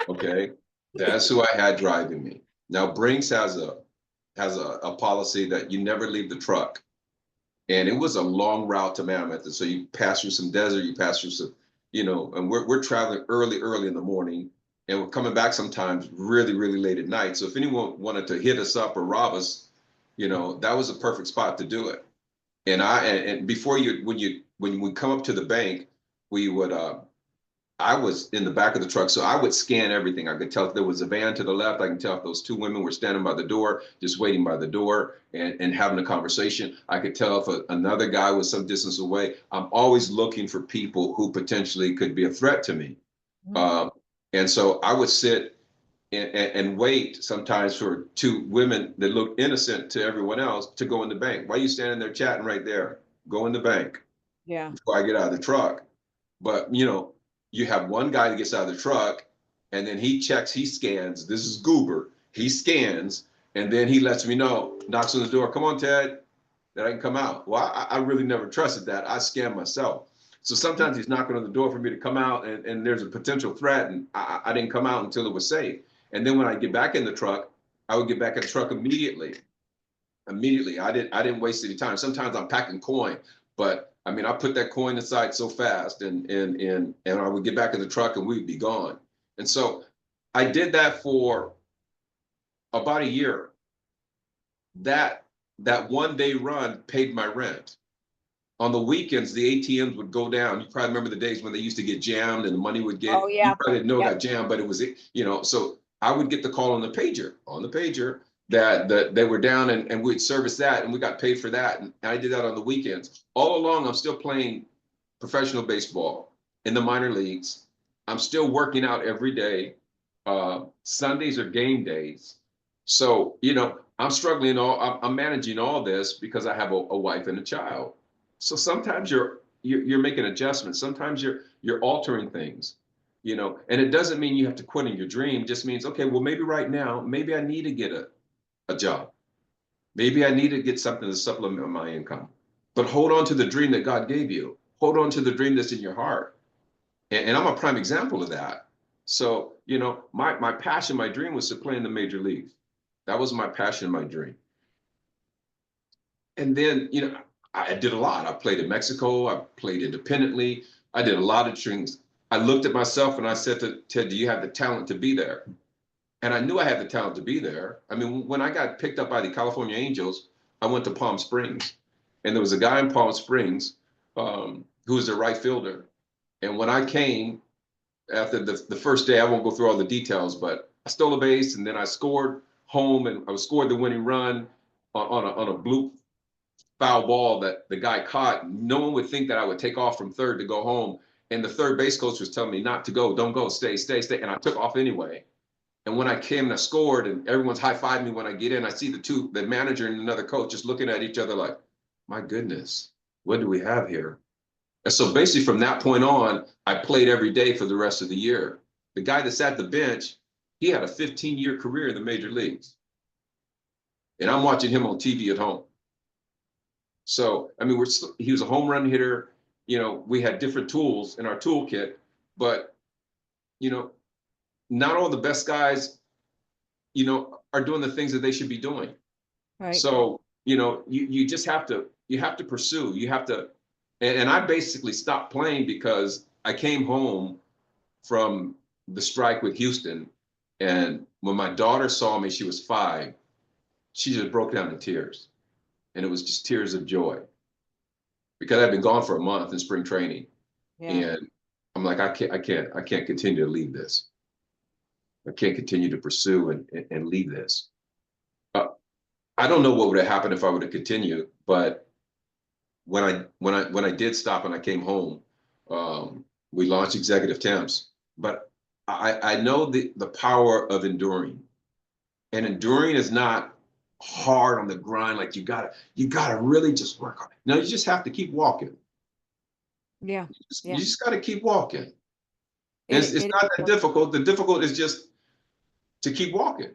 C: Okay, that's who I had driving me. Now Brinks has a policy that you never leave the truck, and it was a long route to Mammoth. And so you pass through some desert, you pass through some, and we're traveling early in the morning, and we're coming back sometimes really, really late at night. So if anyone wanted to hit us up or rob us, that was a perfect spot to do it. And before when we come up to the bank, we would I was in the back of the truck, so I would scan everything. I could tell if there was a van to the left. I can tell if those two women were standing by the door, just waiting by the door and having a conversation. I could tell if another guy was some distance away. I'm always looking for people who potentially could be a threat to me.
B: Mm.
C: Um, and so I would sit and wait sometimes for two women that look innocent to everyone else to go in the bank. Why are you standing there chatting right there? Go in the bank
B: Yeah.
C: before I get out of the truck. But you have one guy that gets out of the truck, and then he checks, he scans. This is Goober. He scans, and then he lets me know, knocks on the door, come on, Ted, that I can come out. Well, I really never trusted that. I scan myself. So sometimes he's knocking on the door for me to come out, and there's a potential threat, and I didn't come out until it was safe. And then when I get back in the truck, I would get back in the truck immediately. Immediately, I didn't waste any time. Sometimes I'm packing coin, but I mean, I put that coin aside so fast, and I would get back in the truck, and we'd be gone. And so I did that for about a year. That 1 day run paid my rent. On the weekends, the ATMs would go down. You probably remember the days when they used to get jammed and the money would
B: Oh,
C: get, you
B: yeah.
C: probably didn't know it
B: Yep.
C: got jammed, but it was, so I would get the call on the pager that they were down, and we'd service that, and we got paid for that. And I did that on the weekends. All along, I'm still playing professional baseball in the minor leagues. I'm still working out every day. Sundays are game days. So, I'm struggling I'm managing all this because I have a wife and a child. So sometimes you're making adjustments. Sometimes you're altering things, and it doesn't mean you have to quit in your dream. It just means, okay, well, maybe right now, maybe I need to get a job. Maybe I need to get something to supplement my income. But hold on to the dream that God gave you. Hold on to the dream that's in your heart. And I'm a prime example of that. So, my passion, my dream was to play in the major leagues. That was my passion, my dream. And then, I did a lot. I played in Mexico. I played independently. I did a lot of things. I looked at myself and I said to Ted, do you have the talent to be there? And I knew I had the talent to be there. I mean, when I got picked up by the California Angels, I went to Palm Springs. And there was a guy in Palm Springs who was a right fielder. And when I came after the first day, I won't go through all the details, but I stole a base and then I scored home, and I scored the winning run on a bloop foul ball that the guy caught. No one would think that I would take off from third to go home. And the third base coach was telling me not to go, don't go, stay, stay, stay. And I took off anyway. And when I came and I scored, and everyone's high-fiving me when I get in, I see the manager and another coach just looking at each other like, my goodness, what do we have here? And so basically from that point on, I played every day for the rest of the year. The guy that's at the bench, he had a 15-year career in the major leagues. And I'm watching him on TV at home. So, I mean, he was a home run hitter. We had different tools in our toolkit, but, not all the best guys, are doing the things that they should be doing.
B: Right.
C: So, you just have to pursue. You have to, and I basically stopped playing because I came home from the strike with Houston. And when my daughter saw me, she was 5, she just broke down in tears. And it was just tears of joy because I'd been gone for a month in spring training.
B: Yeah.
C: And I'm like, I can't continue to leave this. I can't continue to pursue and leave this. I don't know what would have happened if I would have continued, but when I did stop and I came home, we launched Executive Temps. But I know the power of enduring, and enduring is not hard on the grind. Like you gotta really just work hard. No, you just have to keep walking.
B: Yeah.
C: You just got to keep walking. It's
B: It
C: not that difficult. The difficult is just to keep walking,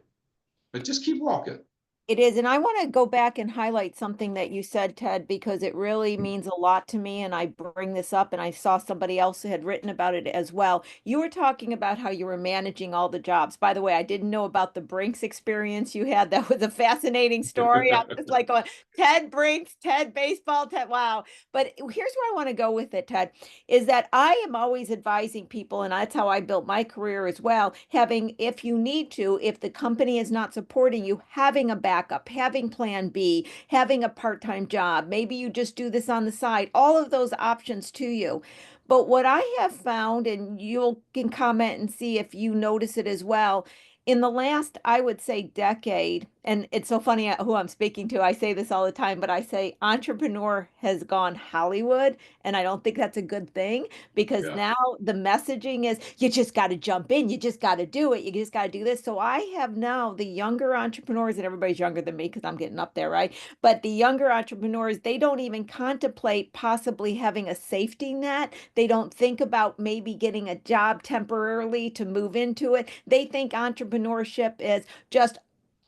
C: but just keep walking.
B: It is, and I wanna go back and highlight something that you said, Ted, because it really means a lot to me, and I bring this up, and I saw somebody else who had written about it as well. You were talking about how you were managing all the jobs. By the way, I didn't know about the Brinks experience you had. That was a fascinating story. I'm just like going, Ted Brinks, Ted baseball, Ted, wow. But here's where I wanna go with it, Ted, is that I am always advising people, and that's how I built my career as well, having, if you need to, if the company is not supporting you, having a backup, having plan B, having a part-time job. Maybe you just do this on the side, all of those options to you. But what I have found, and you can comment and see if you notice it as well, in the last, I would say, decade, And it's so funny who I'm speaking to. I say this all the time, but I say entrepreneur has gone Hollywood, and I don't think that's a good thing because
C: Yeah.
B: now the messaging is you just got to jump in, you just got to do it, you just got to do this. So I have now the younger entrepreneurs, and everybody's younger than me because I'm getting up there, right? But the younger entrepreneurs, they don't even contemplate possibly having a safety net. They don't think about maybe getting a job temporarily to move into it. They think entrepreneurship is just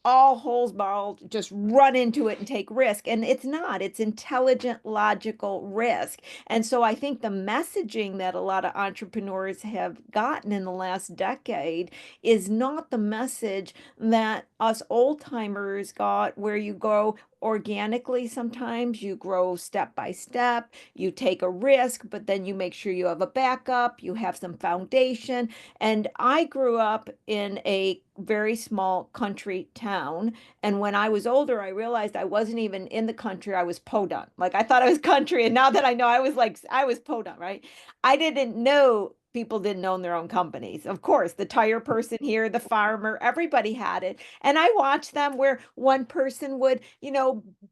B: all holes balled, just run into it and take risk. And it's not, it's intelligent, logical risk. And so I think the messaging that a lot of entrepreneurs have gotten in the last decade is not the message that us old timers got, where you go organically. Sometimes you grow step by step, you take a risk, but then you make sure you have a backup, you have some foundation. And I grew up in a very small country town. And when I was older, I realized I wasn't even in the country. I was podunk. Like I thought I was country. And now that I know, I was like, I was podunk, right? I didn't know people didn't own their own companies. Of course, the tire person here, the farmer, everybody had it. And I watched them where one person would,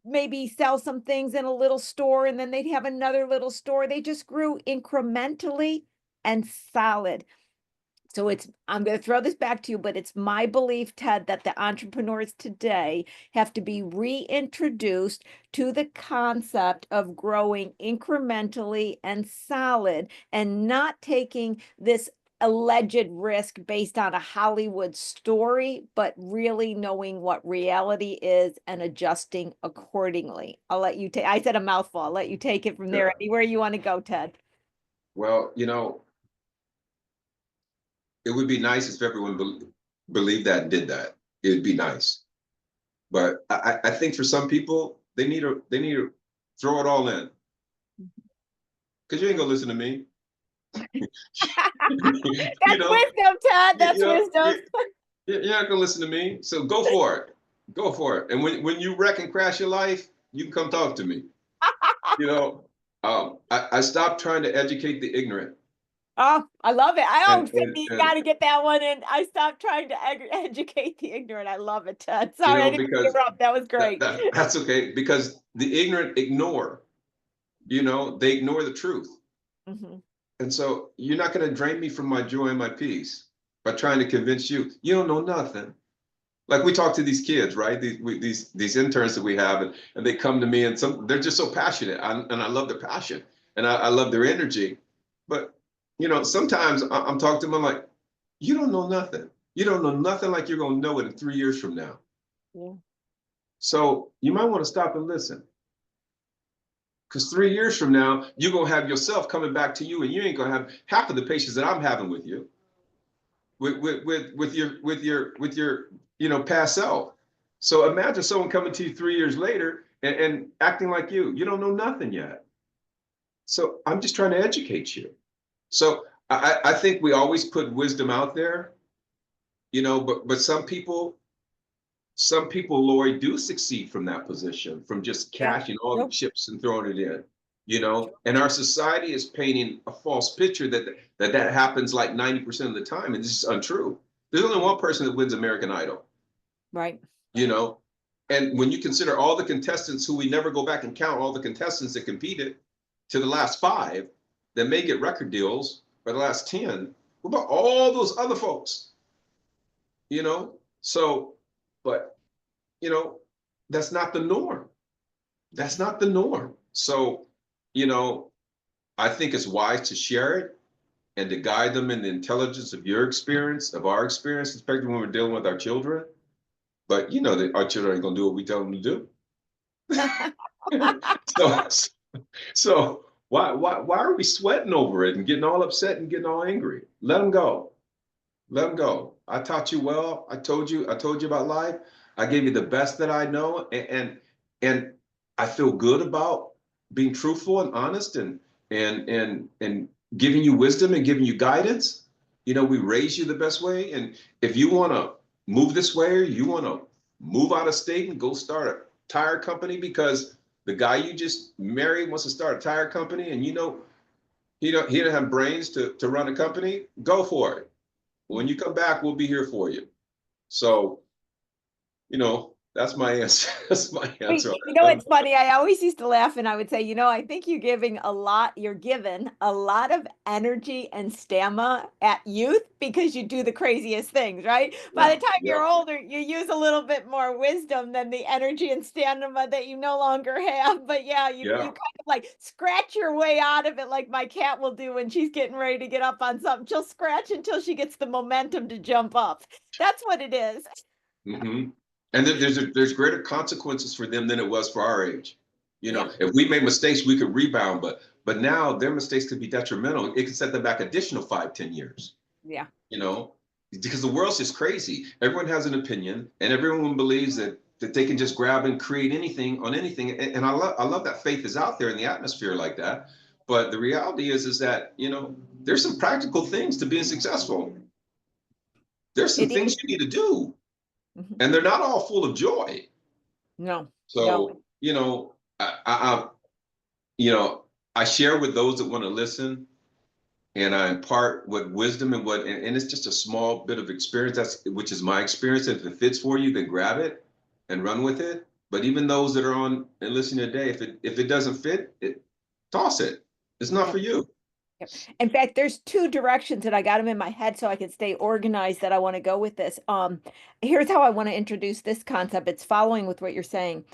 B: maybe sell some things in a little store and then they'd have another little store. They just grew incrementally and solid. So I'm going to throw this back to you, but it's my belief, Ted, that the entrepreneurs today have to be reintroduced to the concept of growing incrementally and solid and not taking this alleged risk based on a Hollywood story, but really knowing what reality is and adjusting accordingly. I'll let you take, I said a mouthful. I'll let you take it from there.
C: Yeah.
B: Anywhere you want to go, Ted.
C: Well, it would be nice if everyone believed that and did that. It'd be nice. But I think for some people, they need to throw it all in. Because you ain't gonna listen to me. you
B: That's
C: know,
B: wisdom, Ted.
C: you,
B: That's
C: you know,
B: wisdom.
C: you're not gonna listen to me. So go for it. Go for it. And when you wreck and crash your life, you can come talk to me. You know, I stopped trying to educate the ignorant.
B: Oh, I love it.
C: And
B: Cindy,
C: and
B: you got
C: and
B: to get that one in. I stopped trying to educate the ignorant. I love it, Ted. Sorry, I didn't
C: because
B: interrupt. That was great.
C: that's okay. Because the ignorant ignore. They ignore the truth.
B: Mhm.
C: And so you're not going to drain me from my joy and my peace by trying to convince you. You don't know nothing. Like we talk to these kids, right? These interns that we have, and they come to me, and they're just so passionate, and I love their passion, and I love their energy. But sometimes I'm talking to them, I'm like, you don't know nothing. You don't know nothing like you're gonna know it in 3 years from now.
B: Yeah.
C: So you might want to stop and listen. Because 3 years from now, you're gonna have yourself coming back to you, and you ain't gonna have half of the patience that I'm having with you, with your past self. So imagine someone coming to you 3 years later and acting like you. You don't know nothing yet. So I'm just trying to educate you. So I think we always put wisdom out there, but some people, Lori, do succeed from that position, from just
B: Yeah.
C: cashing all the
B: Nope.
C: chips and throwing it in. And our society is painting a false picture that happens like 90% of the time, and this is untrue. There's only one person that wins American Idol,
B: Right.
C: you know, and when you consider all the contestants who we never go back and count, all the contestants that competed to the last five that may get record deals, or the last 10, what about all those other folks? So, but you know, that's not the norm. That's not the norm. So, you know, I think it's wise to share it and to guide them in the intelligence of your experience, of our experience, especially when we're dealing with our children. But that our children ain't gonna do what we tell them to do. so, so why are we sweating over it and getting all upset and getting all angry? Let them go. Let them go. I taught you well. I told you about life. I gave you the best that I know, and I feel good about being truthful and honest and giving you wisdom and giving you guidance. We raise you the best way. And if you want to move this way, or you want to move out of state and go start a tire company because the guy you just married wants to start a tire company, and he don't have brains to run a company, go for it. When you come back, we'll be here for you. So, That's my answer. That's my
B: Wait,
C: answer.
B: you know, it's funny. I always used to laugh and I would say, I think you're given a lot of energy and stamina at youth because you do the craziest things, right? By
C: Yeah,
B: the time
C: yeah,
B: you're older, you use a little bit more wisdom than the energy and stamina that you no longer have. But yeah, you
C: yeah.
B: kind of like scratch your way out of it like my cat will do when she's getting ready to get up on something. She'll scratch until she gets the momentum to jump up. That's what it is.
C: Hmm. And then there's greater consequences for them than it was for our age. You
B: Yeah,
C: know, if we made mistakes, we could rebound, but now their mistakes could be detrimental. It could set them back additional 5, 10 years.
B: yeah.
C: You know, because the world's just crazy. Everyone has an opinion, and everyone believes that they can just grab and create anything on anything. And I love that faith is out there in the atmosphere like that. But the reality is that there's some practical things to being successful. There's some
B: It
C: things
B: is.
C: you need to do,
B: Mhm.
C: and they're not all full of joy.
B: No, no.
C: So I you know I share with those that want to listen, and I impart what wisdom and it's just a small bit of experience, which is my experience. If it fits for you, then grab it and run with it. But even those that are on and listening today, if it doesn't fit, toss it. It's not for
B: Yep.
C: you.
B: Yep. In fact, there's two directions and I got them in my head so I can stay organized that I want to go with this. Here's how I want to introduce this concept. It's following with what you're saying.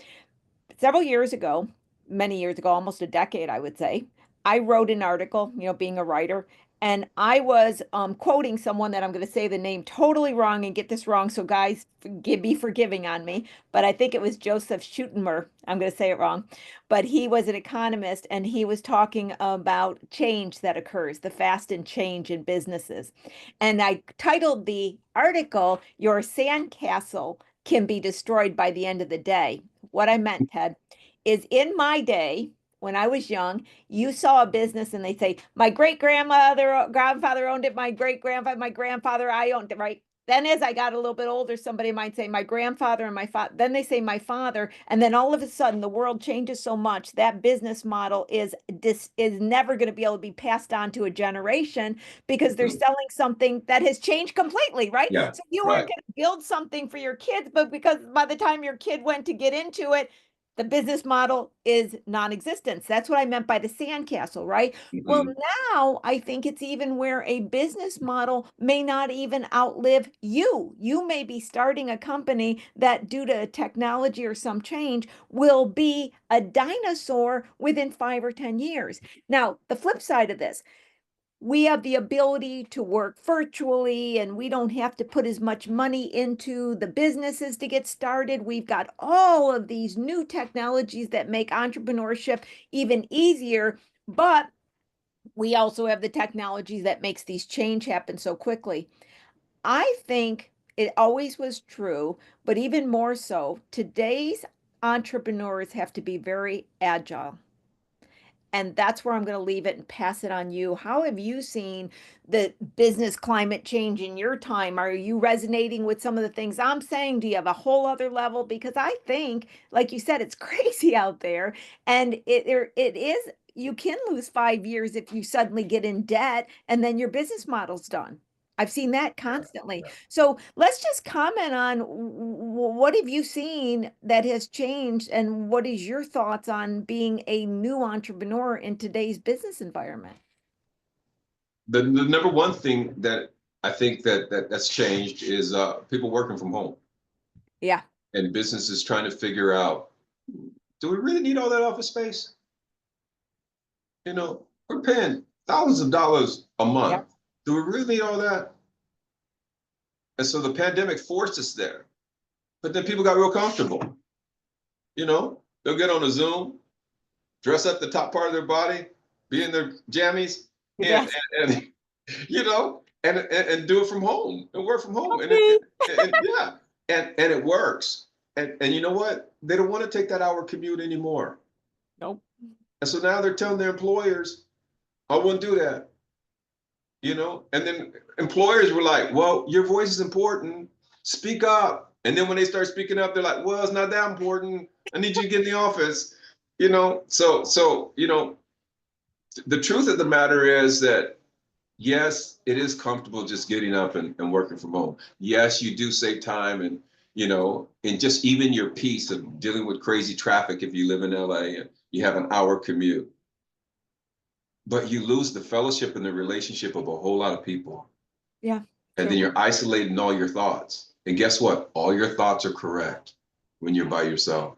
B: Several years ago, many years ago, almost a decade, I would say, I wrote an article, being a writer, and I was quoting someone that I'm going to say the name totally wrong and get this wrong. So, guys, be forgiving on me. But I think it was Joseph Schutenmer. I'm going to say it wrong. But he was an economist and he was talking about change that occurs, the fast and change in businesses. And I titled the article, Your Sandcastle Can Be Destroyed by the End of the Day. What I meant, Ted, is in my day, when I was young, you saw a business and they say, my great grandfather owned it, my grandfather, I owned it, right? Then as I got a little bit older, somebody might say my grandfather and my father, then they say my father, and then all of a sudden the world changes so much that business model is never going to be able to be passed on to a generation because they're
C: Mhm.
B: selling something that has changed completely, right?
C: Yeah,
B: So you weren't
C: right.
B: going to build something for your kids, but because by the time your kid went to get into it, the business model is non-existent. That's what I meant by the sandcastle, right? Well,
C: Hmm.
B: now I think it's even where a business model may not even outlive you. You may be starting a company that, due to technology or some change, will be a dinosaur within 5 or 10 years. Now, the flip side of this, we have the ability to work virtually and we don't have to put as much money into the businesses to get started. We've got all of these new technologies that make entrepreneurship even easier, but we also have the technologies that makes these change happen so quickly. I think it always was true, but even more so, today's entrepreneurs have to be very agile. And that's where I'm going to leave it and pass it on you. How have you seen the business climate change in your time? Are you resonating with some of the things I'm saying? Do you have a whole other level? Because I think, like you said, it's crazy out there. And it is, you can lose 5 years if you suddenly get in debt and then your business model's done. I've seen that
C: Yeah,
B: constantly.
C: yeah.
B: So let's just comment on what have you seen that has changed and what is your thoughts on being a new entrepreneur in today's business environment?
C: The number one thing that I think that's changed is people working from home
B: Yeah.
C: and businesses trying to figure out, do we really need all that office space? We're paying thousands of dollars a
B: Yep.
C: month. Do we really need all that? And so the pandemic forced us there. But then people got real comfortable. They'll get on a Zoom, dress up the top part of their body, be in their jammies, and
B: Yes.
C: and and do it from home and work from home.
B: Me.
C: And yeah, and it works. And you know what? They don't want to take that hour commute anymore.
B: Nope.
C: And so now they're telling their employers, I won't do that. And then employers were like, well, your voice is important, speak up. And then when they start speaking up, they're like, well, it's not that important, I need you to get in the office. So the truth of the matter is that yes, it is comfortable just getting up and working from home. Yes, you do save time, and just even your peace of dealing with crazy traffic if you live in LA and you have an hour commute. But you lose the fellowship and the relationship of a whole lot of people.
B: Yeah.
C: And then you're isolating all your thoughts. And guess what? All your thoughts are correct when you're by yourself.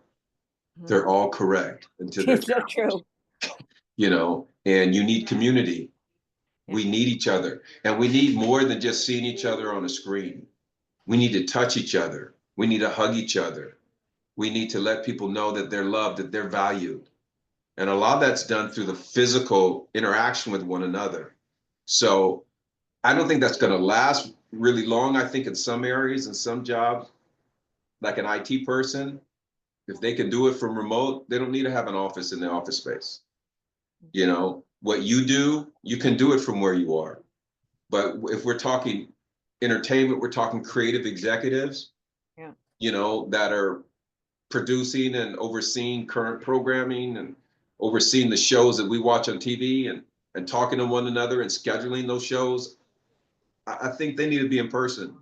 C: They're all correct until they're
B: It's so true.
C: And you need community. We need each other. And we need more than just seeing each other on a screen. We need to touch each other. We need to hug each other. We need to let people know that they're loved, that they're valued. And a lot of that's done through the physical interaction with one another. So I don't think that's going to last really long. I think in some areas, in some jobs, like an IT person, if they can do it from remote, they don't need to have an office in the office space. What you do, you can do it from where you are. But if we're talking entertainment, we're talking creative executives, that are producing and overseeing current programming and overseeing the shows that we watch on TV and talking to one another and scheduling those shows. I think they need to be in person.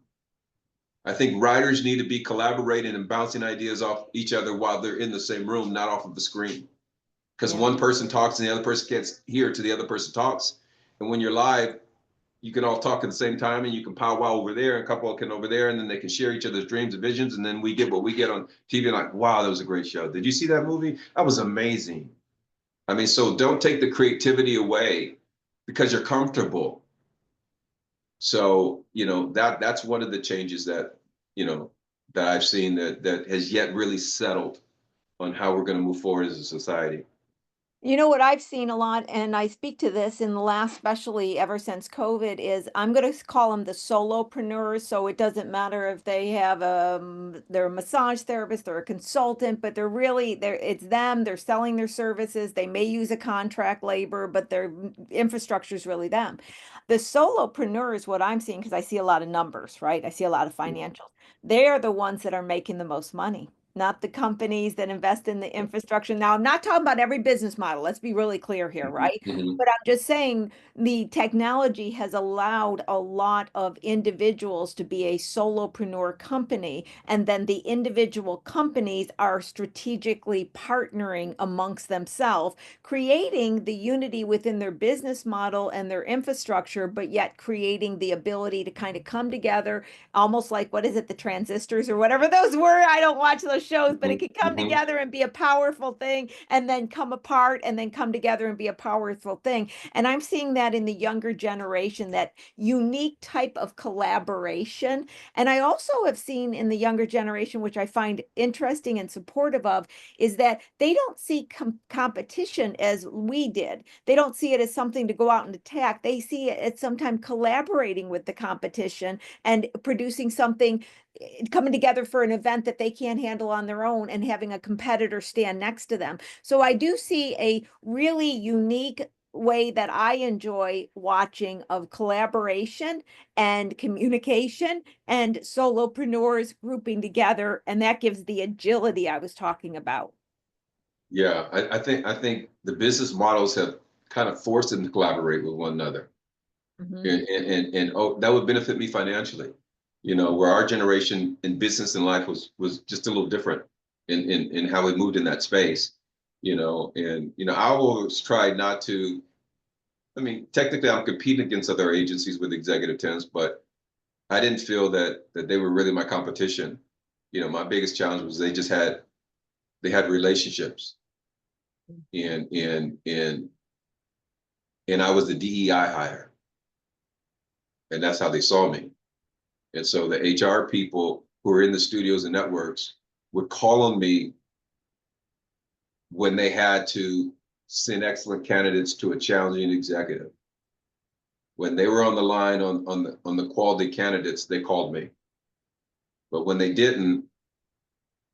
C: I think writers need to be collaborating and bouncing ideas off each other while they're in the same room, not off of the screen. Because one person talks and the other person can't hear till the other person talks. And when you're live, you can all talk at the same time and you can powwow over there and a couple can over there and then they can share each other's dreams and visions. And then we get what we get on TV and like, wow, that was a great show. Did you see that movie? That was amazing. I mean, so don't take the creativity away because you're comfortable. So, that's one of the changes that, that I've seen that has yet really settled on how we're going to move forward as a society.
B: You know what I've seen a lot, and I speak to this in the last, especially ever since COVID, is I'm going to call them the solopreneurs. So it doesn't matter if they have they're a massage therapist, they're a consultant, but it's them. They're selling their services. They may use a contract labor, but their infrastructure is really them. The solopreneurs, what I'm seeing, because I see a lot of numbers, right? I see a lot of financials. They are the ones that are making the most money, not the companies that invest in the infrastructure. Now, I'm not talking about every business model. Let's be really clear here, right?
C: Mm-hmm.
B: But I'm just saying the technology has allowed a lot of individuals to be a solopreneur company. And then the individual companies are strategically partnering amongst themselves, creating the unity within their business model and their infrastructure, but yet creating the ability to kind of come together, almost like, what is it, the transistors or whatever those were. I don't watch those shows, but it can come
C: Mm-hmm.
B: together and be a powerful thing and then come apart and then come together and be a powerful thing. And I'm seeing that in the younger generation, that unique type of collaboration. And I also have seen in the younger generation, which I find interesting and supportive of, is that they don't see competition as we did. They don't see it as something to go out and attack. They see it as sometimes collaborating with the competition and producing something, coming together for an event that they can't handle on their own and having a competitor stand next to them. So I do see a really unique way that I enjoy watching of collaboration and communication and solopreneurs grouping together, and that gives the agility I was talking about.
C: Yeah, I think the business models have kind of forced them to collaborate with one another. And that would benefit me financially, where our generation in business and life was just a little different in how we moved in that space, I always tried not to. I mean, technically I'm competing against other agencies with executive temps, but I didn't feel that they were really my competition. My biggest challenge was they had relationships, and and I was the DEI hire, and that's how they saw me. And so the HR people who are in the studios and networks would call on me when they had to send excellent candidates to a challenging executive. When they were on the line on the quality candidates, they called me. But when they didn't,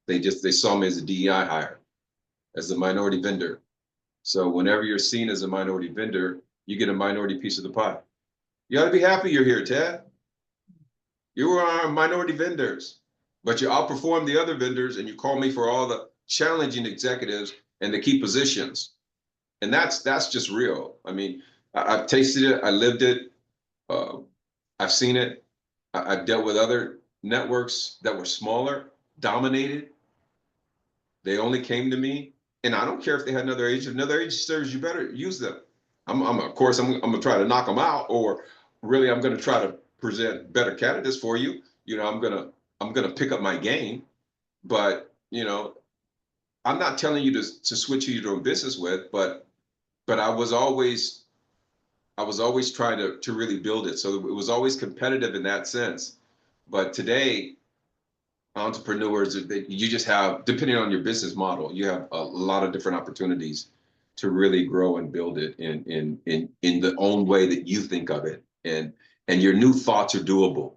C: they saw me as a DEI hire, as a minority vendor. So whenever you're seen as a minority vendor, you get a minority piece of the pie. You ought to be happy you're here, Ted. You were our minority vendors, but you outperformed the other vendors and you call me for all the challenging executives and the key positions. And that's just real. I mean, I've tasted it, I lived it, I've seen it. I've dealt with other networks that were smaller, dominated, they only came to me. And I don't care if they had another agent. Another agent serves you better, use them. Of course, I'm gonna try to knock them out, or really, I'm gonna try to present better candidates for you. I'm gonna pick up my game, but I'm not telling you to switch who you're doing business with, but I was always trying to really build it. So it was always competitive in that sense. But today, entrepreneurs, you just have, depending on your business model, you have a lot of different opportunities to really grow and build it in the own way that you think of it. And your new thoughts are doable.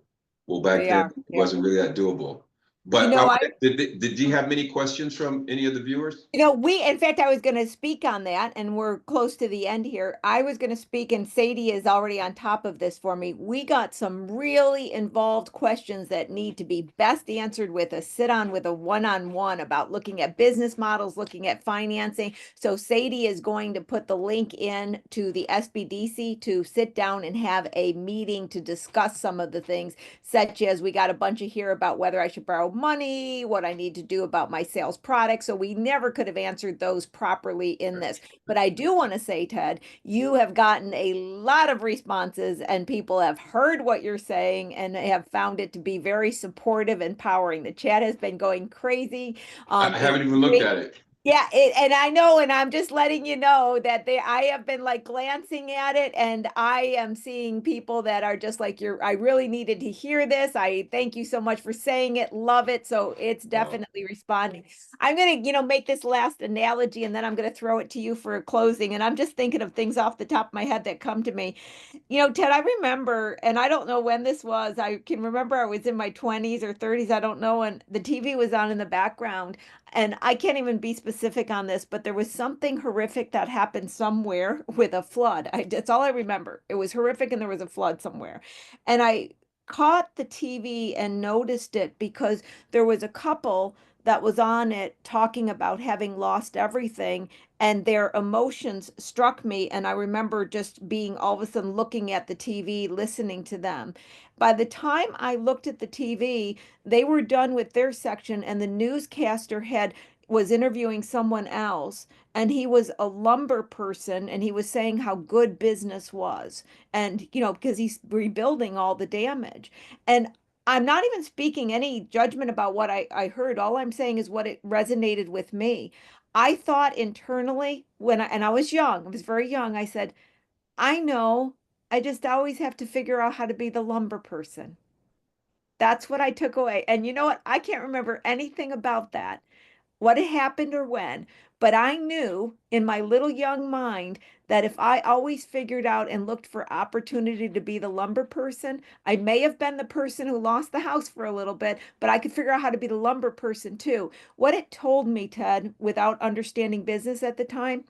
C: Well, back
B: They
C: then
B: are.
C: it
B: Yeah.
C: wasn't really that doable.
B: You
C: But
B: know, I
C: did you have many questions from any of the viewers?
B: In fact, I was going to speak on that, and we're close to the end here. I was going to speak, and Sadie is already on top of this for me. We got some really involved questions that need to be best answered with a sit-on with a one-on-one about looking at business models, looking at financing. So Sadie is going to put the link in to the SBDC to sit down and have a meeting to discuss some of the things, such as we got a bunch of here about whether I should borrow money, what I need to do about my sales product. So we never could have answered those properly in this. But I do want to say, Ted, you have gotten a lot of responses and people have heard what you're saying and have found it to be very supportive and empowering. The chat has been going crazy.
C: I
B: It's
C: haven't even looked
B: great.
C: at it.
B: Yeah, and I know, and I'm just letting you know that I have been like glancing at it, and I am seeing people that are just like, I really needed to hear this. I thank you so much for saying it, love it. So it's
C: Wow.
B: definitely responding. I'm gonna, make this last analogy, and then I'm gonna throw it to you for a closing. And I'm just thinking of things off the top of my head that come to me. Ted, I remember, and I don't know when this was. I can remember I was in my 20s or 30s. I don't know. And the TV was on in the background. And I can't even be specific on this, but there was something horrific that happened somewhere with a flood. That's all I remember. It was horrific and there was a flood somewhere. And I caught the TV and noticed it because there was a couple that was on it talking about having lost everything, and their emotions struck me. And I remember just being all of a sudden looking at the TV, listening to them. By the time I looked at the TV, they were done with their section, and the newscaster was interviewing someone else, and he was a lumber person, and he was saying how good business was, and because he's rebuilding all the damage. And I'm not even speaking any judgment about what I heard. All I'm saying is what it resonated with me. I thought internally and I was young, I was very young, I said, I know, I just always have to figure out how to be the lumber person. That's what I took away. And you know what? I can't remember anything about that, what had happened or when, but I knew in my little young mind that if I always figured out and looked for opportunity to be the lumber person, I may have been the person who lost the house for a little bit, but I could figure out how to be the lumber person too. What it told me, Ted, without understanding business at the time,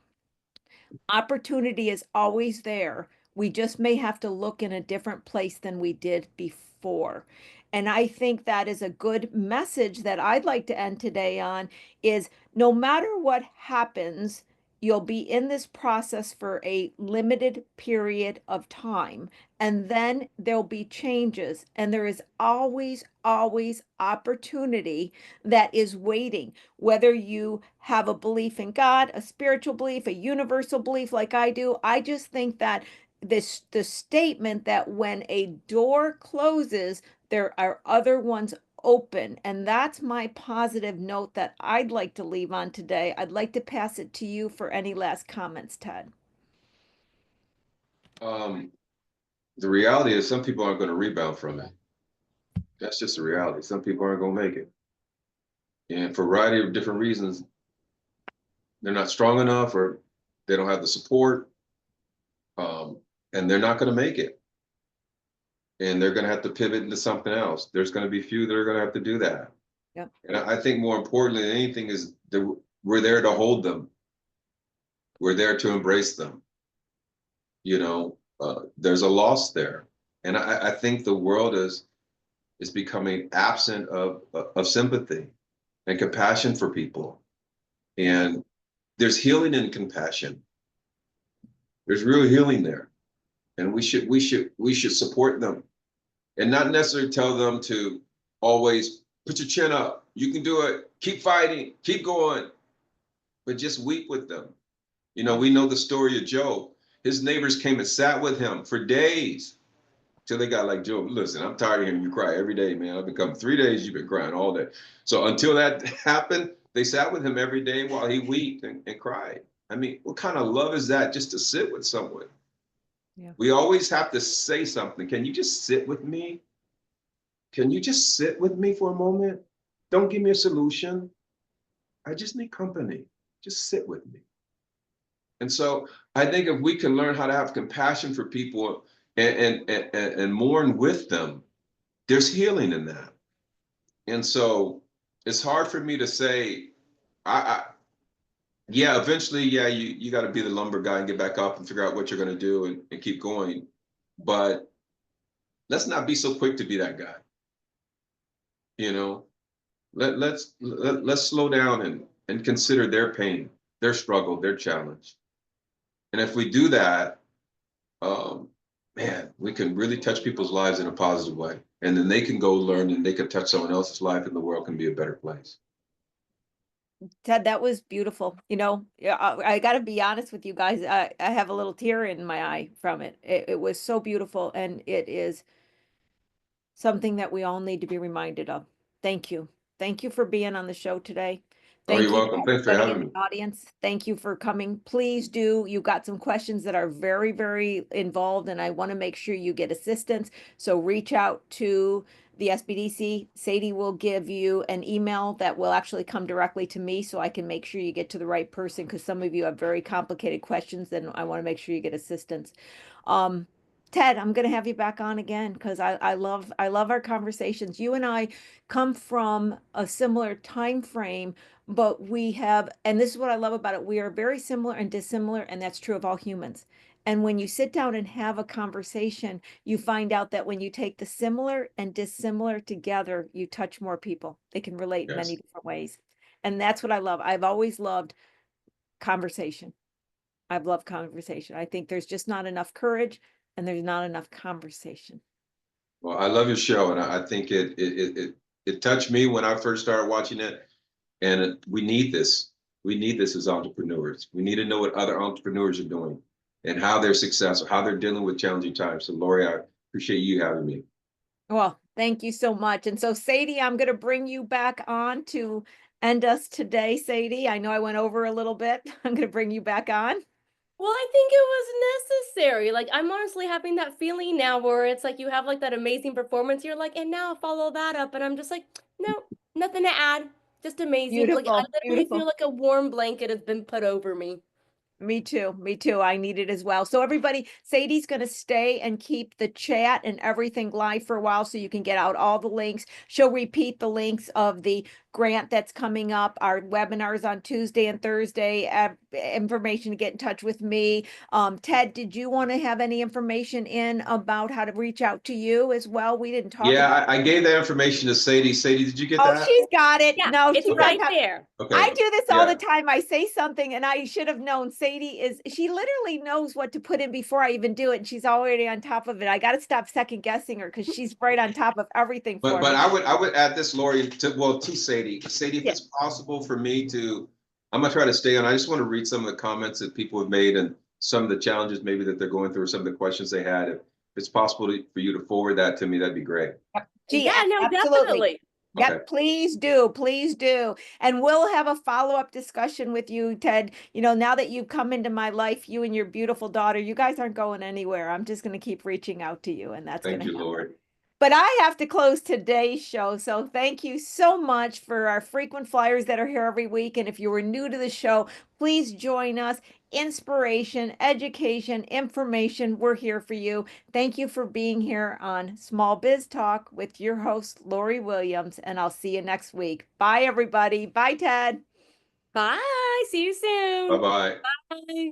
B: opportunity is always there. We just may have to look in a different place than we did before. And I think that is a good message that I'd like to end today on is no matter what happens, you'll be in this process for a limited period of time. And then there'll be changes. And there is always, always opportunity that is waiting, whether you have a belief in God, a spiritual belief, a universal belief like I do. I just think that the statement that when a door closes, there are other ones open. And that's my positive note that I'd like to leave on today. I'd like to pass it to you for any last comments, Ted.
C: Um, the reality is some people aren't going to rebound from it. That's just the reality. Some people aren't going to make it. And for a variety of different reasons, they're not strong enough or they don't have the support. And they're not going to make it. And they're going to have to pivot into something else. There's going to be few that are going to have to do that.
B: Yep.
C: And I think more importantly than anything is that we're there to hold them. We're there to embrace them. There's a loss there. And I think the world is becoming absent of sympathy and compassion for people. And there's healing in compassion. There's real healing there. And we should support them and not necessarily tell them to always put your chin up. You can do it. Keep fighting. Keep going. But just weep with them. You know,
B: Yeah.
C: we know the story of Job. His neighbors came and sat with him for days till they got like, Job, listen, I'm tired of hearing you cry every day, man. I've been coming 3 days, you've been crying all day. So until that happened, they sat with him every day while he wept and cried. I mean, what kind of love is that just to sit with someone?
B: Yeah.
C: We always have to say something. Can you just sit with me? Can you just sit with me for a moment? Don't give me a solution. I just need company. Just sit with me. And so I think if we can learn how to have compassion for people and mourn with them, there's healing in that. And so it's hard for me to say, I yeah, eventually, yeah, you got to be the lumber guy and get back up and figure out what you're going to do and keep going. But let's not be so quick to be that guy. You know, let's slow down and consider their pain, their struggle, their challenge. And if we do that, um, man, we can really touch people's lives in a positive way. And then they can go learn and they can touch someone else's life and the world can be a better place.
B: Ted, that was beautiful. You know, yeah, I got to be honest with you guys. I have a little tear in my eye from it. It was so beautiful, and it is something that we all need to be reminded of. Thank you. Thank you for being on the show today.
C: Oh, you're
B: Thank you to
C: welcome. Thanks for
B: everybody in
C: having
B: the
C: me.
B: audience. Thank you for coming. Please do. You got some questions that are very, very involved, and I want to make sure you get assistance. So reach out to the SBDC. Sadie will give you an email that will actually come directly to me so I can make sure you get to the right person because some of you have very complicated questions and I want to make sure you get assistance. Um, Ted, I'm going to have you back on again because I love our conversations. You and I come from a similar time frame, but we have, and this is what I love about it, we are very similar and dissimilar, and that's true of all humans. And when you sit down and have a conversation, you find out that when you take the similar and dissimilar together, you touch more people. They can relate in many
C: Yes.
B: different ways. And that's what I love. I've always loved conversation. I've loved conversation. I think there's just not enough courage and there's not enough conversation.
C: Well, I love your show, and I think it touched me when I first started watching it. And we need this. We need this as entrepreneurs. We need to know what other entrepreneurs are doing and how they're successful, how they're dealing with challenging times. So, Lori, I appreciate you having me.
B: Well, thank you so much. And so, Sadie, I'm going to bring you back on to end us today, Sadie. I know I went over a little bit. I'm going to bring you back on.
A: Well, I think it was necessary. Like, I'm honestly having that feeling now where it's like you have like that amazing performance. You're like, and now follow that up. And I'm just like, no, nothing to add. Just amazing. Like, I
B: Beautiful,
A: literally feel
B: beautiful.
A: like a warm blanket has been put over me.
B: Me too. Me too. I need it as well. So everybody, Sadie's going to stay and keep the chat and everything live for a while so you can get out all the links. She'll repeat the links of the grant that's coming up, our webinars on Tuesday and Thursday, information to get in touch with me. Ted, did you want to have any information in about how to reach out to you as well? We didn't talk about.
C: Yeah, I gave that information to Sadie. Sadie, did you get
B: Oh,
C: that?
B: she's got it.
A: Yeah,
B: No,
A: it's
B: she's on
C: Okay.
A: right
B: top.
A: there.
B: I
C: Okay.
B: do this all the
C: Yeah.
B: time. I say something and I should have known. Sadie is, she literally knows what to put in before I even do it. And she's already on top of it. I got to stop second guessing her because she's right on top of everything
C: But
B: for
C: but
B: me.
C: I would add this, Lori, to Sadie. Sadie, if
B: Yeah.
C: it's possible for me to, I'm gonna try to stay on. I just want to read some of the comments that people have made and some of the challenges maybe that they're going through, or some of the questions they had. If it's possible for you to forward that to me, that'd be great.
B: Yep. Gee,
A: Yeah, no,
B: absolutely.
A: definitely.
C: Okay.
B: Yep, please do. Please do. And we'll have a follow-up discussion with you, Ted. You know, now that you've come into my life, you and your beautiful daughter, you guys aren't going anywhere. I'm just going to keep reaching out to you, and that's going
C: Thank
B: to
C: you,
B: happen.
C: Lori.
B: But I have to close today's show. So thank you so much for our frequent flyers that are here every week. And if you were new to the show, please join us. Inspiration, education, information, we're here for you. Thank you for being here on Small Biz Talk with your host, Lori Williams. And I'll see you next week. Bye, everybody. Bye, Ted.
A: Bye. See you
C: Bye
A: soon.
C: bye.
A: Bye.